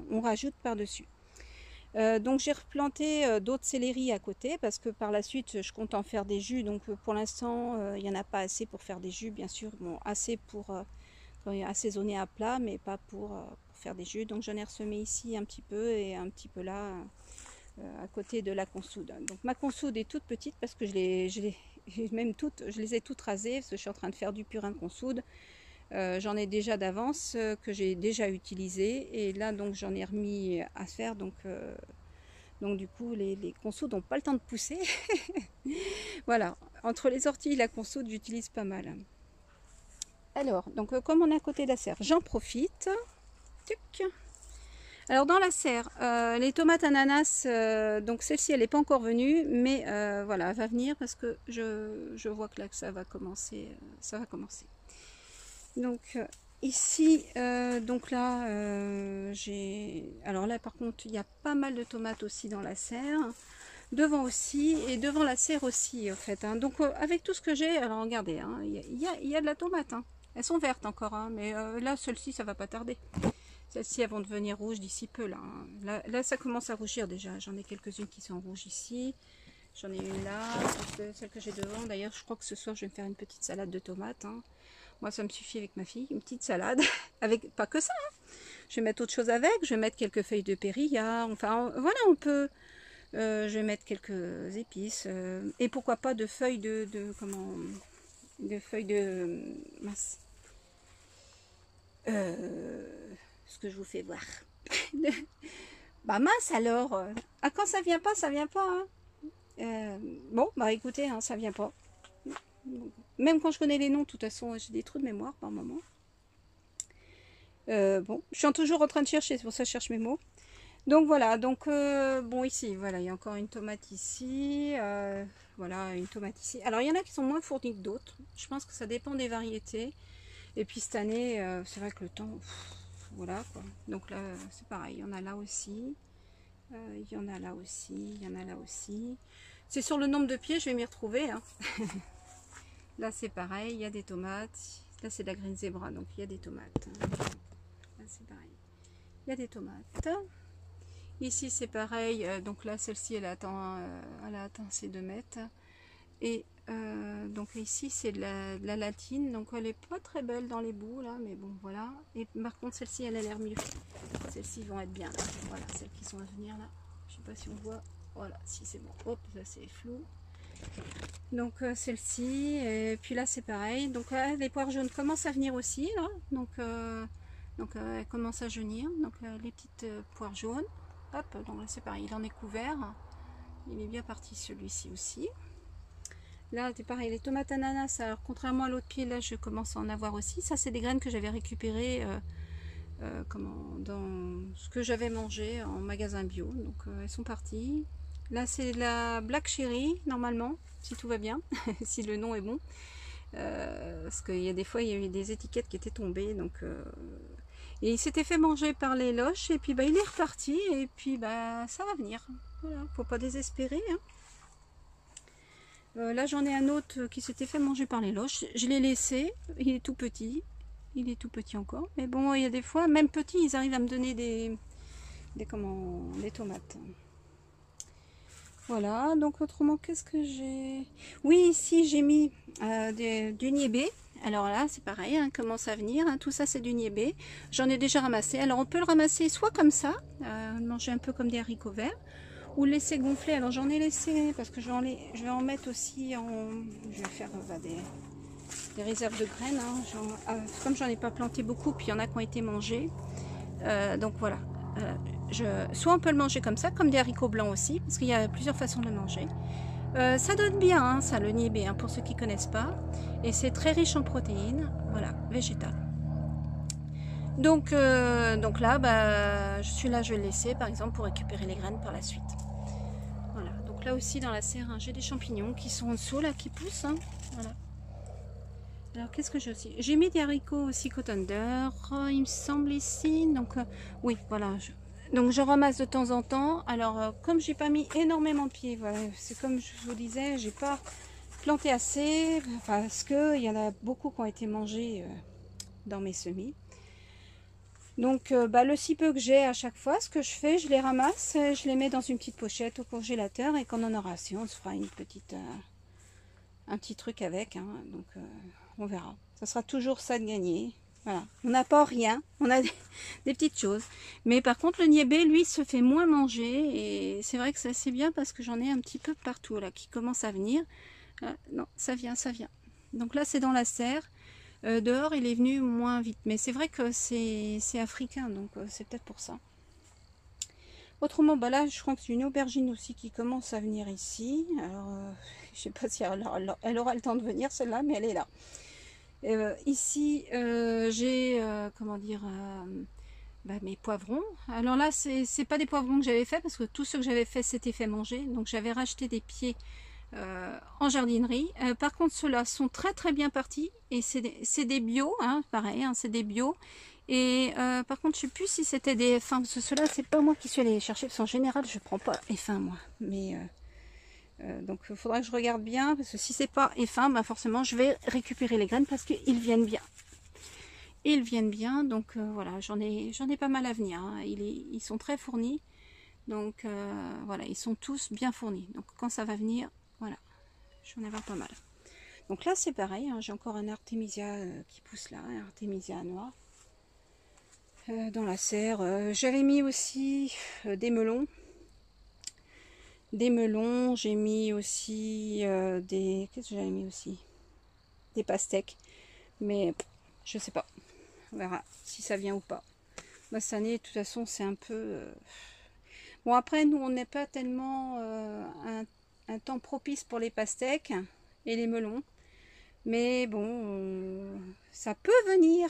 on rajoute par-dessus. Donc j'ai replanté d'autres céleris à côté parce que par la suite je compte en faire des jus. Donc pour l'instant il n'y en a pas assez pour faire des jus, bien sûr, bon, assez pour assaisonner à plat, mais pas pour faire des jus. Donc j'en ai ressemé ici un petit peu et un petit peu là à côté de la consoude. Donc ma consoude est toute petite parce que je les ai toutes rasées parce que je suis en train de faire du purin de consoude. J'en ai déjà d'avance que j'ai déjà utilisé et là donc j'en ai remis à faire, donc du coup les consoudes n'ont pas le temps de pousser. Voilà, entre les orties et la consoude j'utilise pas mal. Alors, donc comme on est à côté de la serre, j'en profite. Tuc. Alors dans la serre, les tomates ananas, donc celle-ci elle n'est pas encore venue, mais voilà, elle va venir parce que je vois que là que ça va commencer. Donc ici, donc là, alors là par contre, il y a pas mal de tomates aussi dans la serre. Devant aussi, et devant la serre aussi, en fait. Hein. Donc avec tout ce que j'ai, alors regardez, hein, y a de la tomate. Hein. Elles sont vertes encore, hein, mais là, celles-ci, ça va pas tarder. Celles-ci, elles vont devenir rouges d'ici peu, là, hein. Là, ça commence à rougir déjà. J'en ai quelques-unes qui sont rouges ici. J'en ai une là, celle que j'ai devant. D'ailleurs, je crois que ce soir, je vais me faire une petite salade de tomates, hein. Moi, ça me suffit avec ma fille. Une petite salade. Avec pas que ça, hein. Je vais mettre autre chose avec. Je vais mettre quelques feuilles de périlla. Enfin, voilà, on peut... je vais mettre quelques épices. Et pourquoi pas de feuilles comment... De feuilles de... Mince. Ce que je vous fais voir. Bah mince alors. Ah, quand ça vient pas, ça vient pas, hein. Bon, bah écoutez, hein, ça vient pas. Même quand je connais les noms, de toute façon, j'ai des trous de mémoire par moment. Bon, je suis toujours en train de chercher, c'est pour ça que je cherche mes mots. Donc voilà, donc bon ici, voilà, il y a encore une tomate ici. Voilà, une tomate ici. Alors il y en a qui sont moins fournis que d'autres. Je pense que ça dépend des variétés. Et puis cette année, c'est vrai que le temps, voilà quoi. Donc là, c'est pareil, il y en a là aussi. Il y en a là aussi, il y en a là aussi. C'est sur le nombre de pieds, je vais m'y retrouver, hein. Là c'est pareil, il y a des tomates. Là c'est de la green zebra, donc il y a des tomates. Là c'est pareil, il y a des tomates. Ici c'est pareil, donc là celle-ci elle a atteint ses 2 mètres. Et donc ici c'est de la latine, donc elle est pas très belle dans les bouts là, mais bon voilà. Et par contre celle-ci elle a l'air mieux. Celles-ci vont être bien là. Voilà, celles qui sont à venir là. Je sais pas si on voit. Voilà, si c'est bon. Hop, là c'est flou. Donc celle-ci, et puis là c'est pareil. Donc les poires jaunes commencent à venir aussi là. Donc elles commencent à jaunir. Donc les petites poires jaunes. Hop, donc là c'est pareil, il en est couvert. Il est bien parti celui-ci aussi. Là c'est pareil, les tomates ananas. Alors contrairement à l'autre pied, là je commence à en avoir aussi. Ça c'est des graines que j'avais récupérées dans ce que j'avais mangé en magasin bio. Donc elles sont parties. Là c'est de la black cherry normalement, si tout va bien, si le nom est bon. Parce qu'il y a des fois il y a eu des étiquettes qui étaient tombées, donc et il s'était fait manger par les loches et puis bah, il est reparti et puis bah ça va venir. Voilà, faut pas désespérer, hein. Là j'en ai un autre qui s'était fait manger par les loches. Je l'ai laissé, il est tout petit. Il est tout petit encore. Mais bon, il y a des fois, même petits, ils arrivent à me donner des tomates. Voilà, donc autrement, qu'est-ce que j'ai? Oui, ici j'ai mis du niébé. Alors là, c'est pareil, hein, commence à venir. Hein, tout ça, c'est du niébé. J'en ai déjà ramassé. Alors on peut le ramasser soit comme ça, manger un peu comme des haricots verts, ou le laisser gonfler. Alors j'en ai laissé, parce que je vais en mettre aussi en... Je vais faire des réserves de graines, hein. Comme j'en ai pas planté beaucoup, puis il y en a qui ont été mangés, donc voilà, soit on peut le manger comme ça, comme des haricots blancs aussi, parce qu'il y a plusieurs façons de le manger. Ça donne bien, hein, ça, le niébé, hein, pour ceux qui connaissent pas, et c'est très riche en protéines, voilà, végétales. Donc là, bah, celui-là je vais le laisser par exemple pour récupérer les graines par la suite. Voilà, donc là aussi dans la serre, hein, j'ai des champignons qui sont en dessous là, qui poussent, hein, voilà. Alors qu'est-ce que j'ai aussi? J'ai mis des haricots aussi cotonder, il me semble ici. Donc oui, voilà. Donc je ramasse de temps en temps. Alors comme j'ai pas mis énormément de pieds, voilà, c'est comme je vous disais, j'ai pas planté assez parce que il y en a beaucoup qui ont été mangés dans mes semis. Donc bah, le si peu que j'ai à chaque fois, ce que je fais, je les ramasse, je les mets dans une petite pochette au congélateur et quand on en aura assez, on se fera une petite un petit truc avec, hein, donc on verra. Ça sera toujours ça de gagner. Voilà. On n'a pas rien, on a des petites choses. Mais par contre, le niébé, lui, se fait moins manger. Et c'est vrai que c'est assez bien parce que j'en ai un petit peu partout là qui commence à venir. Non, ça vient, ça vient. Donc là, c'est dans la serre. Dehors, il est venu moins vite. Mais c'est vrai que c'est africain, donc c'est peut-être pour ça. Autrement, bah là, je crois que c'est une aubergine aussi qui commence à venir ici. Alors, je sais pas si elle aura le temps de venir, celle-là, mais elle est là. Ici, j'ai, comment dire, bah, mes poivrons. Alors là, c'est pas des poivrons que j'avais fait, parce que tout ce que j'avais fait, c'était fait manger. Donc, j'avais racheté des pieds en jardinerie. Par contre, ceux-là sont très très bien partis. Et c'est des bio, hein, pareil, hein, c'est des bio. Et par contre, je sais plus si c'était des F1, parce que ceux-là, c'est pas moi qui suis allée les chercher, parce qu'en général, je prends pas F1 moi. Mais donc, il faudra que je regarde bien, parce que si c'est pas F1, bah forcément, je vais récupérer les graines parce qu'ils viennent bien. et ils viennent bien. Donc voilà, j'en ai pas mal à venir. Hein. Ils sont très fournis. Donc voilà, ils sont tous bien fournis. Donc quand ça va venir, voilà, j'en ai pas mal. Donc là c'est pareil, hein, j'ai encore un artémisia qui pousse là, un artémisia noir dans la serre. J'avais mis aussi des melons. J'ai mis aussi des... Qu'est-ce que j'avais mis aussi? Des pastèques. Mais je sais pas. On verra si ça vient ou pas. Moi cette année, de toute façon, c'est un peu... Bon après, nous, on n'est pas tellement un temps propice pour les pastèques et les melons. Mais bon, ça peut venir.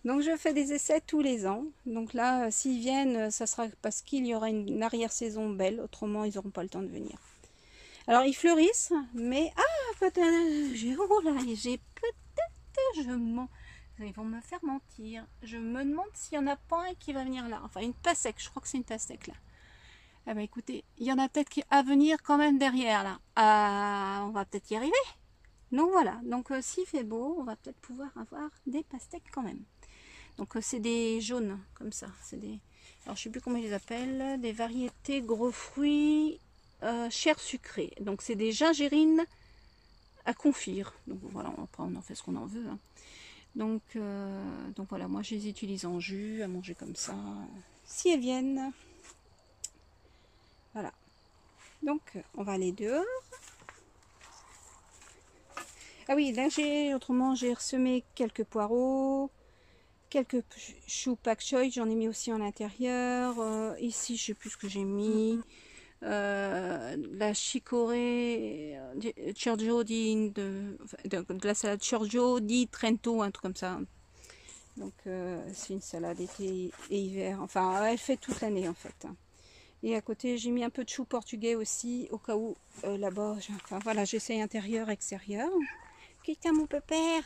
Donc je fais des essais tous les ans. Donc là, s'ils viennent, ça sera parce qu'il y aura une arrière-saison belle. Autrement, ils n'auront pas le temps de venir. Alors ils fleurissent, mais... Ah, peut-être... Oh là, j'ai peut-être... Ils vont me faire mentir. Je me demande s'il n'y en a pas un qui va venir là. Enfin, une pastèque. Je crois que c'est une pastèque là. Ah bah écoutez, il y en a peut-être à venir quand même derrière là. On va peut-être y arriver. Donc voilà, donc s'il fait beau, on va peut-être pouvoir avoir des pastèques quand même. Donc c'est des jaunes comme ça, c'est des... Alors je sais plus comment ils les appellent, des variétés gros fruits chair sucrée. Donc c'est des gingérines à confire. Donc voilà, après on en fait ce qu'on en veut. Hein. Donc voilà, moi je les utilise en jus, à manger comme ça. Si elles viennent. Voilà. Donc on va aller dehors. Ah oui, là j'ai ressemé quelques poireaux, quelques choux pak choi, j'en ai mis aussi en intérieur. Ici, je sais plus ce que j'ai mis. La chicorée Giorgio de la salade Giorgio di Trento, un truc comme ça. Donc c'est une salade été et hiver. Enfin, elle fait toute l'année en fait. Et à côté, j'ai mis un peu de chou portugais aussi, au cas où là-bas. Enfin voilà, j'essaye intérieur, extérieur. Putain mon pépère,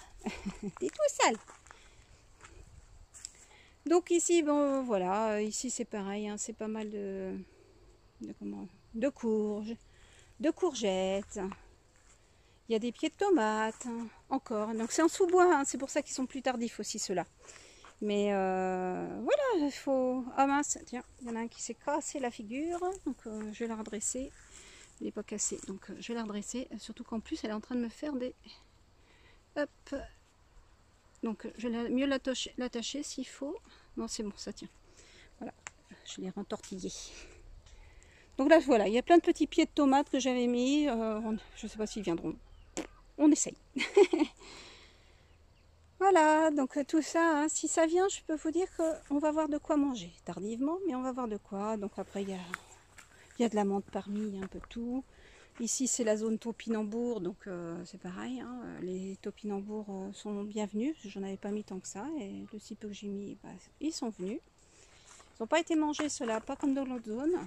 t'es tout sale. Donc ici, bon voilà, ici c'est pareil, hein, c'est pas mal de courges, de courgettes. Il y a des pieds de tomates, hein, encore. Donc c'est en sous-bois, hein, c'est pour ça qu'ils sont plus tardifs aussi ceux-là. Mais voilà, il faut... Ah mince, tiens, il y en a un qui s'est cassé la figure, donc je vais la redresser. Il n'est pas cassé, donc je vais la redresser, surtout qu'en plus elle est en train de me faire des... Hop. Donc je vais mieux l'attacher s'il faut. Non, c'est bon, ça tient. Voilà, je l'ai rentortillé. Donc là, voilà, il y a plein de petits pieds de tomates que j'avais mis. Je ne sais pas s'ils viendront. On essaye. Voilà, donc tout ça, hein, si ça vient, je peux vous dire qu'on va voir de quoi manger. Tardivement, mais on va voir de quoi. Donc après, il y a de la menthe parmi, il y a un peu tout. Ici, c'est la zone topinambour, donc c'est pareil. Hein, les topinambours sont bienvenus. J'en avais pas mis tant que ça. Et le si peu que j'ai mis, bah, ils sont venus. Ils n'ont pas été mangés, ceux-là, pas comme dans l'autre zone.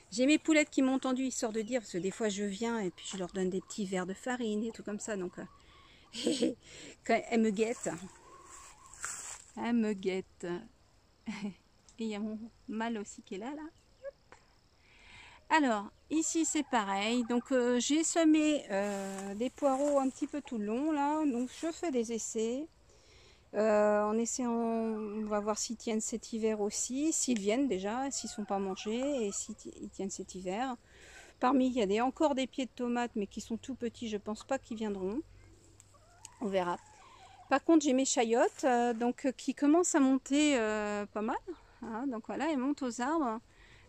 J'ai mes poulettes qui m'ont entendu, histoire de dire, parce que des fois je viens et puis je leur donne des petits verres de farine et tout comme ça. Donc, quand elles me guettent. Elles me guettent. Et il y a mon mâle aussi qui est là. Alors, ici c'est pareil, donc j'ai semé des poireaux un petit peu tout le long là, donc je fais des essais, en essayant, on va voir s'ils tiennent cet hiver aussi, s'ils viennent déjà, s'ils ne sont pas mangés et s'ils tiennent cet hiver. Parmi, il y a encore des pieds de tomates mais qui sont tout petits, je pense pas qu'ils viendront, on verra. Par contre j'ai mes chayottes donc, qui commencent à monter pas mal, hein, donc voilà, elles montent aux arbres.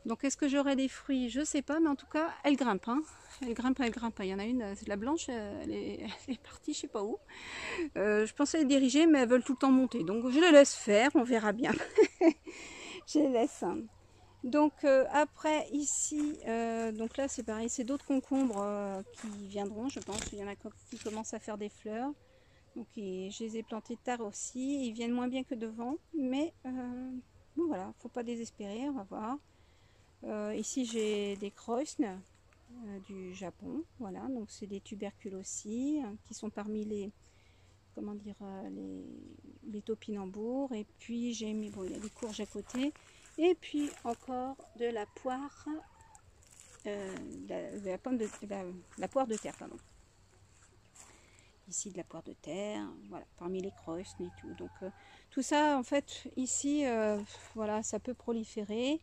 Donc est-ce que j'aurai des fruits? Je sais pas, mais en tout cas, elle grimpe. Hein. Elle grimpe. Il y en a une, la blanche, elle est partie, je sais pas où. Je pensais les diriger, mais elles veulent tout le temps monter. Donc je les laisse faire, on verra bien. Je les laisse. Donc après, ici, donc là c'est pareil, c'est d'autres concombres qui viendront, je pense. Il y en a qui commencent à faire des fleurs. Donc je les ai plantés tard aussi. Ils viennent moins bien que devant, mais bon voilà, faut pas désespérer, on va voir. Ici j'ai des Kreuzn du Japon, voilà, donc c'est des tubercules aussi, qui sont parmi les, comment dire, les topinambours. Et puis j'ai mis, bon, il y a des courges à côté, et puis encore de la poire, la poire de terre, pardon. ici de la poire de terre, voilà, parmi les krausen et tout. Donc tout ça, en fait, ici, voilà, ça peut proliférer.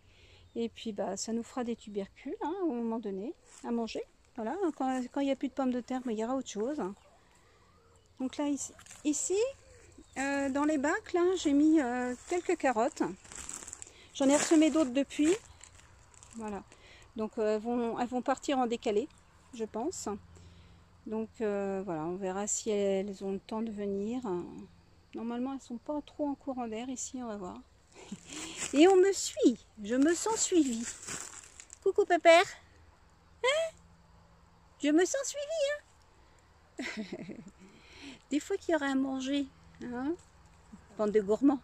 Et puis, bah, ça nous fera des tubercules, hein, au moment donné, à manger. Voilà, quand il n'y a plus de pommes de terre, mais il y aura autre chose. Donc là, ici dans les bacs, là, j'ai mis quelques carottes. J'en ai ressemé d'autres depuis. Voilà. Donc elles vont partir en décalé, je pense. Donc voilà, on verra si elles ont le temps de venir. Normalement, elles sont pas trop en courant d'air ici, on va voir. Et on me suit, je me sens suivie. Coucou pépère. Hein? Je me sens suivie, hein. Des fois qu'il y aura à manger, hein, bande de gourmands.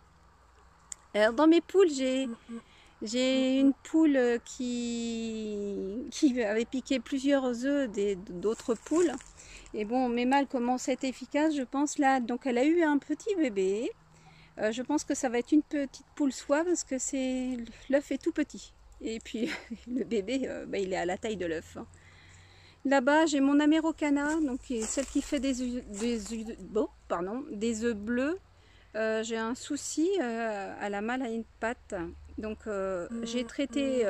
Alors dans mes poules, j'ai une poule qui avait piqué plusieurs œufs d'autres poules. Et bon, mes mâles commencent à être efficaces, je pense, là. Donc elle a eu un petit bébé. Je pense que ça va être une petite poule soie parce que l'œuf est tout petit. Et puis le bébé, bah, il est à la taille de l'œuf. Hein. Là-bas, j'ai mon Ameraucana, donc celle qui fait des œufs bleus. J'ai un souci, elle a mal à une patte. Donc j'ai traité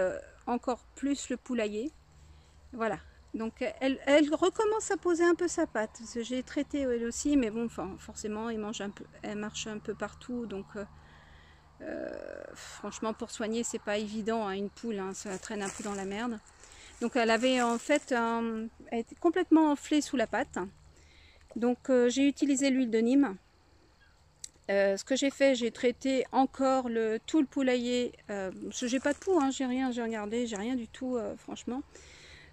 encore plus le poulailler. Voilà. Donc elle recommence à poser un peu sa patte. J'ai traité elle aussi, mais bon, forcément, elle marche un peu partout. Donc franchement, pour soigner, c'est pas évident, hein, une poule, hein, ça traîne un peu dans la merde. Donc elle avait en fait, elle était complètement enflée sous la patte. Donc j'ai utilisé l'huile de Nîmes. Ce que j'ai fait, j'ai traité encore tout le poulailler. J'ai pas de poux, hein, j'ai rien, j'ai regardé, j'ai rien du tout, franchement.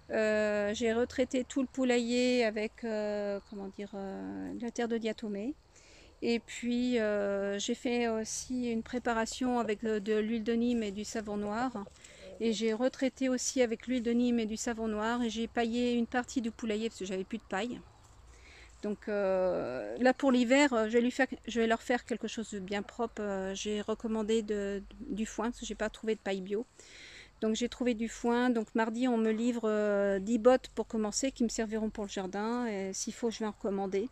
J'ai retraité tout le poulailler avec comment dire, de la terre de diatomée. Et puis j'ai fait aussi une préparation avec de l'huile de Nîmes et du savon noir. Et j'ai retraité aussi avec l'huile de Nîmes et du savon noir. Et j'ai paillé une partie du poulailler parce que j'avais plus de paille. Donc là pour l'hiver, je vais leur faire quelque chose de bien propre. J'ai recommandé du foin parce que j'ai pas trouvé de paille bio. Donc j'ai trouvé du foin. Donc mardi on me livre 10 bottes pour commencer qui me serviront pour le jardin. Et s'il faut je vais en recommander.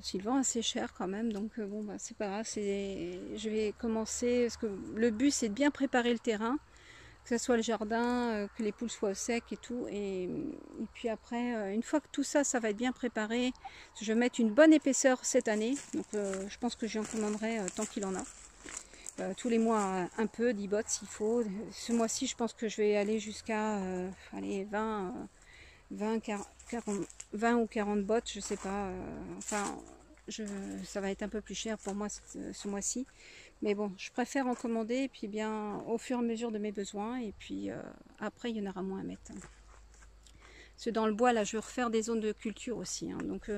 S'il vend assez cher quand même. Donc bon bah, c'est pas grave. Je vais commencer parce que le but c'est de bien préparer le terrain. Que ce soit le jardin, que les poules soient au sec et tout. Et puis après, une fois que tout ça, ça va être bien préparé, je vais mettre une bonne épaisseur cette année. Donc je pense que j'en commanderai tant qu'il en a. Tous les mois un peu, 10 bottes s'il faut. Ce mois-ci, je pense que je vais aller jusqu'à 20 ou 40 bottes, je sais pas. Enfin, ça va être un peu plus cher pour moi ce mois-ci. Mais bon, je préfère en commander et puis bien au fur et à mesure de mes besoins. Et puis après, il y en aura moins à mettre. Parce que dans le bois, là, je vais refaire des zones de culture aussi. Hein. Donc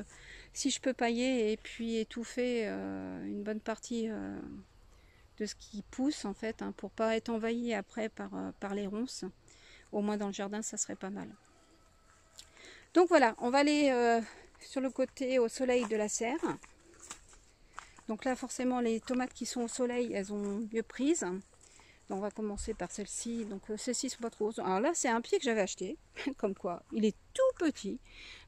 si je peux pailler et puis étouffer une bonne partie de ce qui pousse, en fait, hein, pour pas être envahi après par les ronces, au moins dans le jardin, ça serait pas mal. Donc voilà, on va aller sur le côté au soleil de la serre. Donc là, forcément, les tomates qui sont au soleil, elles ont mieux prise. Donc on va commencer par celle-ci. Donc celles-ci sont pas trop. Alors là, c'est un pied que j'avais acheté. Comme quoi, il est tout petit.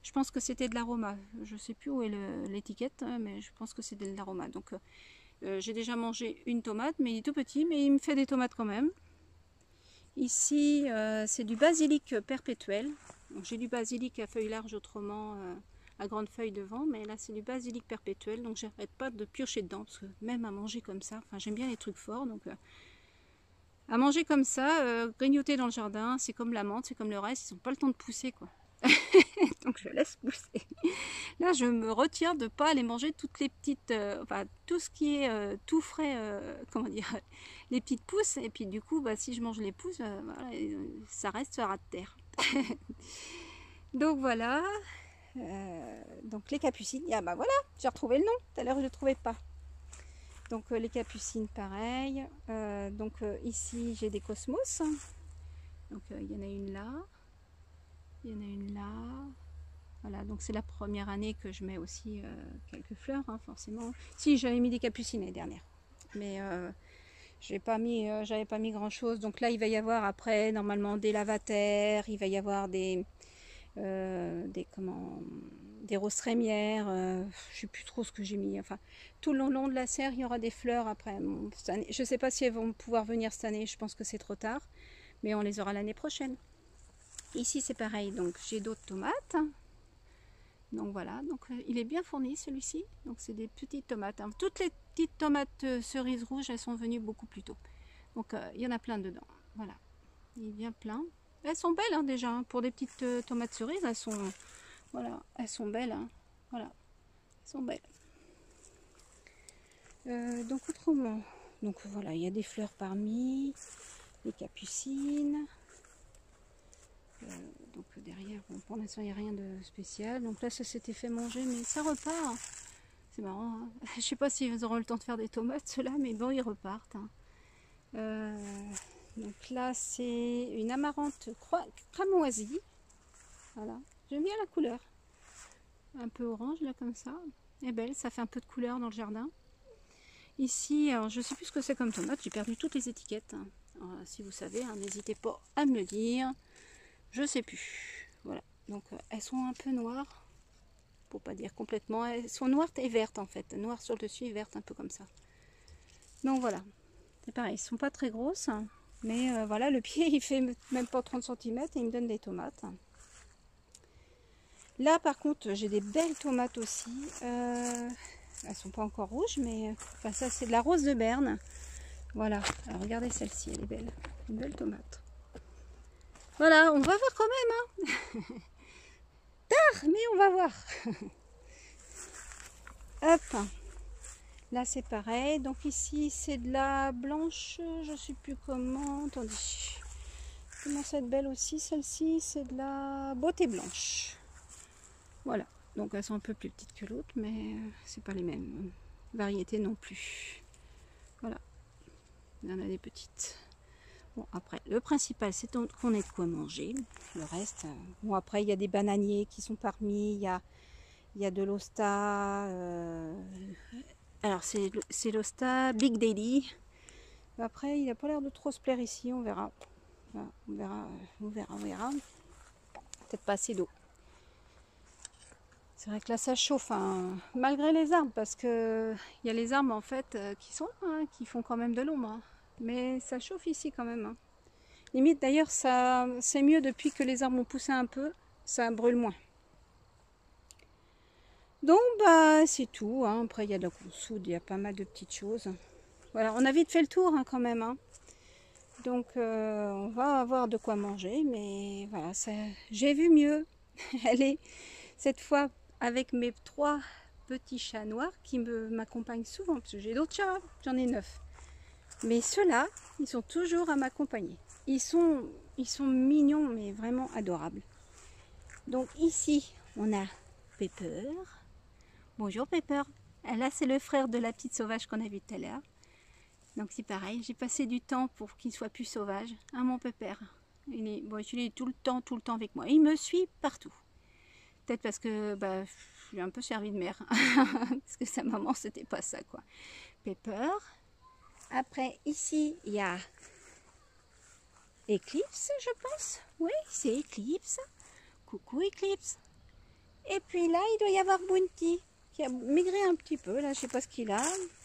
Je pense que c'était de l'aroma. Je sais plus où est l'étiquette, mais je pense que c'était de l'aroma. Donc j'ai déjà mangé une tomate, mais il est tout petit, mais il me fait des tomates quand même. Ici, c'est du basilic perpétuel. Donc j'ai du basilic à feuilles larges autrement. À grande feuille devant, mais là c'est du basilic perpétuel, donc j'arrête pas de piocher dedans, parce que même à manger comme ça, enfin j'aime bien les trucs forts, donc à manger comme ça, grignoter dans le jardin, c'est comme la menthe, c'est comme le reste, ils n'ont pas le temps de pousser quoi. Donc je laisse pousser. Là je me retire de pas aller manger toutes les petites, enfin tout ce qui est tout frais, comment dire, les petites pousses, et puis du coup bah, si je mange les pousses, voilà, ça reste ras de terre. Donc voilà. Donc les capucines, ah bah voilà, j'ai retrouvé le nom, tout à l'heure je ne le trouvais pas. Donc les capucines pareil, ici j'ai des cosmos, donc il y en a une là, il y en a une là, voilà, donc c'est la première année que je mets aussi quelques fleurs, hein, forcément. Si j'avais mis des capucines l'année dernière, mais j'avais pas mis grand chose, donc là il va y avoir après normalement des lavataires, il va y avoir des des roses trémières, je sais plus trop ce que j'ai mis. Enfin, tout le long de la serre, il y aura des fleurs après. Bon, cette année, je sais pas si elles vont pouvoir venir cette année, je pense que c'est trop tard, mais on les aura l'année prochaine. Ici, c'est pareil, donc j'ai d'autres tomates. Donc voilà, donc il est bien fourni celui-ci. Donc c'est des petites tomates, hein. Toutes les petites tomates cerises rouges, elles sont venues beaucoup plus tôt. Donc il y en a plein dedans. Voilà, il est bien plein. Elles sont belles hein, déjà, hein. Pour des petites tomates cerises, elles sont, voilà, elles sont belles. Hein. Voilà, elles sont belles. Donc autrement, donc voilà, il y a des fleurs parmi, les capucines. Donc derrière, bon, pour l'instant il n'y a rien de spécial. Donc là ça s'était fait manger, mais ça repart. C'est marrant. Hein. Je sais pas si vous auront le temps de faire des tomates ceux-là, mais bon ils repartent. Hein. Donc là c'est une amarante cramoisie. Voilà, j'aime bien la couleur. Un peu orange là comme ça. Elle est belle, ça fait un peu de couleur dans le jardin. Ici, alors je sais plus ce que c'est comme tomate, j'ai perdu toutes les étiquettes. Hein. Alors, si vous savez, hein, n'hésitez pas à me le dire. Je sais plus. Voilà. Donc elles sont un peu noires. Pour pas dire complètement. Elles sont noires et vertes en fait. Noires sur le dessus et vertes un peu comme ça. Donc voilà. C'est pareil. Elles sont pas très grosses. Hein. Mais voilà, le pied il fait même pas 30 cm et il me donne des tomates. Là par contre j'ai des belles tomates aussi. Elles sont pas encore rouges mais enfin, ça c'est de la rose de Berne. Voilà. Alors regardez celle-ci, elle est belle. Une belle tomate. Voilà, on va voir quand même. Hein. Tard, mais on va voir. Hop. Là, c'est pareil. Donc ici, c'est de la blanche. Je ne sais plus comment. Attendez. Comment ça être belle aussi. Celle-ci, c'est de la beauté blanche. Voilà. Donc elles sont un peu plus petites que l'autre, mais c'est pas les mêmes variétés non plus. Voilà. Il y en a des petites. Bon, après, le principal, c'est qu'on ait de quoi manger. Le reste, bon, après, il y a des bananiers qui sont parmi. Il y a de l'Osta. Alors, c'est l'Osta Big Daily. Après, il n'a pas l'air de trop se plaire ici. On verra. Voilà, on verra. Peut-être pas assez d'eau. C'est vrai que là, ça chauffe, hein, malgré les arbres, parce que il y a les arbres, en fait, qui font quand même de l'ombre. Hein. Mais ça chauffe ici quand même. Hein. Limite d'ailleurs ça c'est mieux depuis que les arbres ont poussé un peu, ça brûle moins. Donc bah c'est tout. Hein. Après il y a de la consoude, il y a pas mal de petites choses. Voilà, on a vite fait le tour hein, quand même. Hein. Donc on va avoir de quoi manger, mais voilà, j'ai vu mieux. Allez, cette fois avec mes 3 petits chats noirs qui m'accompagnent souvent, parce que j'ai d'autres chats, j'en ai 9. Mais ceux-là, ils sont toujours à m'accompagner. Ils sont mignons, mais vraiment adorables. Donc ici, on a Pepper. Bonjour Pepper. Là, c'est le frère de la petite sauvage qu'on a vue tout à l'heure. Donc c'est pareil, j'ai passé du temps pour qu'il soit plus sauvage. Hein, mon Pepper. Il est tout le temps avec moi. Il me suit partout. Peut-être parce que bah, je suis un peu servi de mère. Parce que sa maman, c'était pas ça, quoi. Pepper. Après, ici, il y a Eclipse, je pense. Oui, c'est Eclipse. Coucou Eclipse. Et puis là, il doit y avoir Bounty, qui a migré un petit peu. Là, je sais pas ce qu'il a.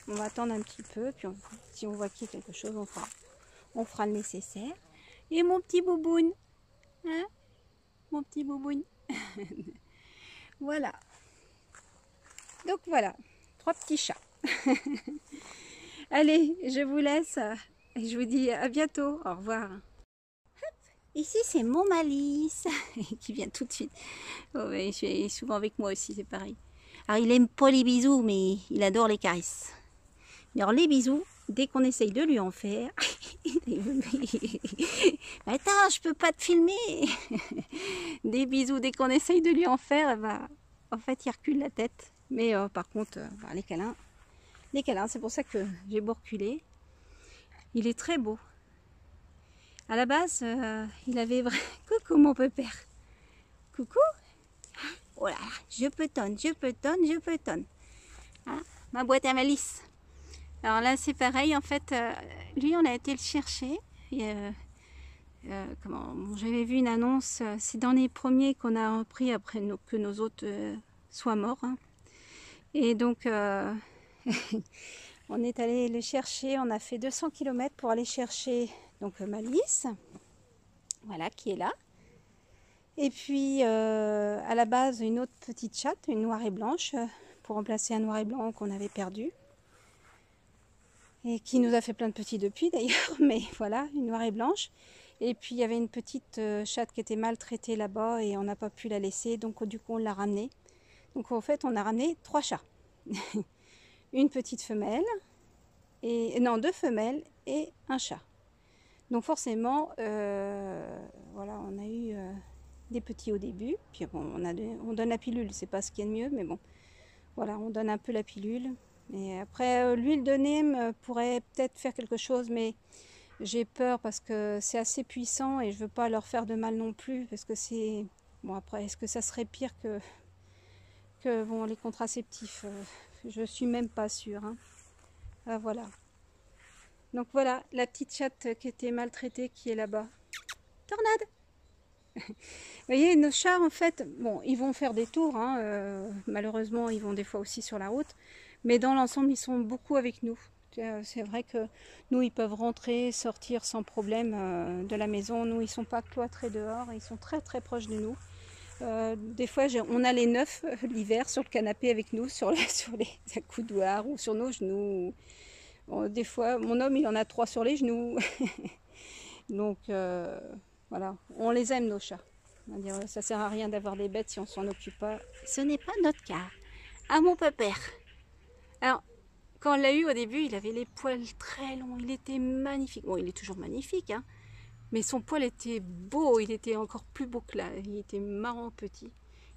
On va attendre un petit peu. Puis si on voit qu'il y a quelque chose, on fera le nécessaire. Et mon petit bouboune. Hein, mon petit bouboune. Voilà. Donc voilà, 3 petits chats. Allez, je vous laisse et je vous dis à bientôt. Au revoir. Hop, ici, c'est mon Malice qui vient tout de suite. Oh, ouais, il est souvent avec moi aussi, c'est pareil. Alors, il aime pas les bisous, mais il adore les caresses. Alors, les bisous, dès qu'on essaye de lui en faire... Attends, je peux pas te filmer. Des bisous, dès qu'on essaye de lui en faire, bah, en fait, il recule la tête. Mais par contre, bah, les câlins, c'est pour ça que j'ai beau reculer. Il est très beau. À la base, il avait... Coucou mon pépère. Coucou. Oh là là, je petonne. Hein, ma boîte à malice. Alors là, c'est pareil. En fait, lui, on a été le chercher. J'avais vu une annonce. C'est dans les premiers qu'on a repris après que nos autres soit mort. Hein. Et donc, on est allé le chercher. On a fait 200 km pour aller chercher donc Malice, voilà, qui est là. Et puis, à la base, une autre petite chatte, une noire et blanche, pour remplacer un noir et blanc qu'on avait perdu. Et qui nous a fait plein de petits depuis d'ailleurs, mais voilà, une noire et blanche. Et puis il y avait une petite chatte qui était maltraitée là-bas et on n'a pas pu la laisser, donc du coup on l'a ramenée. Donc en fait on a ramené 3 chats. Une petite femelle, et non 2 femelles et un chat. Donc forcément, voilà, on a eu des petits au début, puis bon, on donne la pilule, c'est pas ce qu'il y a de mieux, mais bon, voilà, on donne un peu la pilule. Et après, l'huile de Nîmes pourrait peut-être faire quelque chose, mais j'ai peur parce que c'est assez puissant et je veux pas leur faire de mal non plus, parce que c'est... Bon après, est-ce que ça serait pire que bon, les contraceptifs? Je suis même pas sûre. Hein. Ah, voilà. Donc voilà, la petite chatte qui était maltraitée qui est là-bas. Tornade! Vous voyez, nos chats, en fait, bon, ils vont faire des tours. Hein, malheureusement, ils vont des fois aussi sur la route. Mais dans l'ensemble, ils sont beaucoup avec nous. C'est vrai que nous, ils peuvent rentrer, sortir sans problème de la maison. Nous, ils ne sont pas cloîtrés dehors. Ils sont très, très proches de nous. Des fois, on a les 9 l'hiver sur le canapé avec nous, sur les accoudoirs ou sur nos genoux. Bon, des fois, mon homme, il en a 3 sur les genoux. Donc, voilà. On les aime, nos chats. On va dire, ça sert à rien d'avoir des bêtes si on s'en occupe pas. Ce n'est pas notre cas. Ah, mon pépère. Alors, quand on l'a eu au début, il avait les poils très longs, il était magnifique. Bon, il est toujours magnifique, hein, mais son poil était beau, il était encore plus beau que là. Il était marrant petit,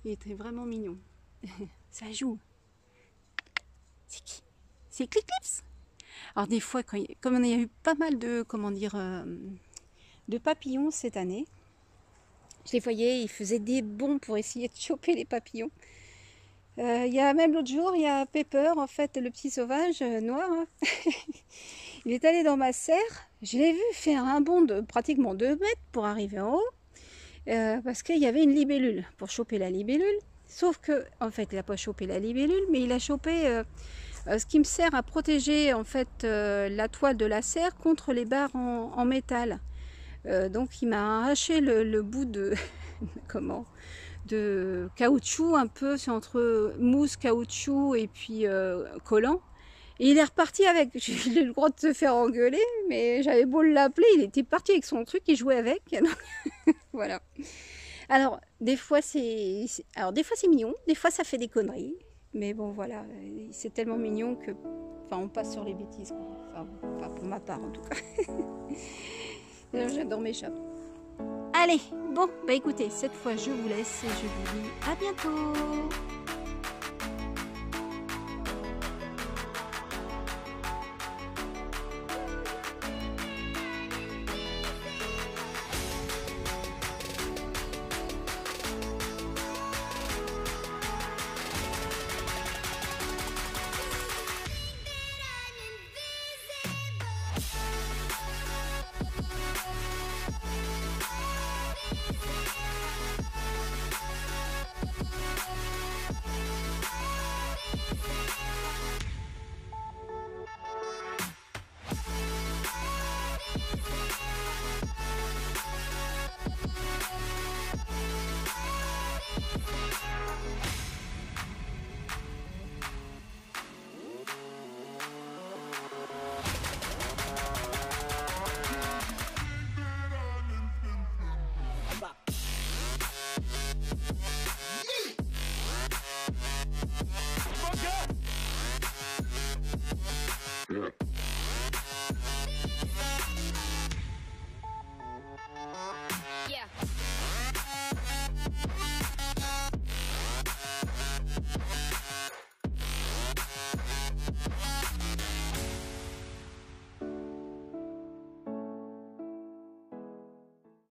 il était vraiment mignon. Ça joue. C'est qui? C'est Clip-Clips. Alors des fois, comme on a eu pas mal de, comment dire, de papillons cette année, je les voyais, ils faisaient des bonds pour essayer de choper les papillons. Il y a même l'autre jour, il y a Pepper, en fait, le petit sauvage noir. Hein. Il est allé dans ma serre. Je l'ai vu faire un bond de pratiquement 2 mètres pour arriver en haut. Parce qu'il y avait une libellule pour choper la libellule. Sauf que, en fait, il n'a pas chopé la libellule, mais il a chopé ce qui me sert à protéger, en fait, la toile de la serre contre les barres en métal. Donc, il m'a arraché le bout de... comment de caoutchouc un peu, c'est entre mousse, caoutchouc et puis collant. Et il est reparti avec. J'ai eu le droit de se faire engueuler, mais j'avais beau l'appeler, il était parti avec son truc, il jouait avec. Voilà. Alors, des fois c'est mignon, des fois ça fait des conneries. Mais bon, voilà, c'est tellement mignon que... Enfin, on passe sur les bêtises. Enfin pour ma part, en tout cas. J'adore mes chats. Allez, bon, bah écoutez, cette fois je vous laisse et je vous dis à bientôt.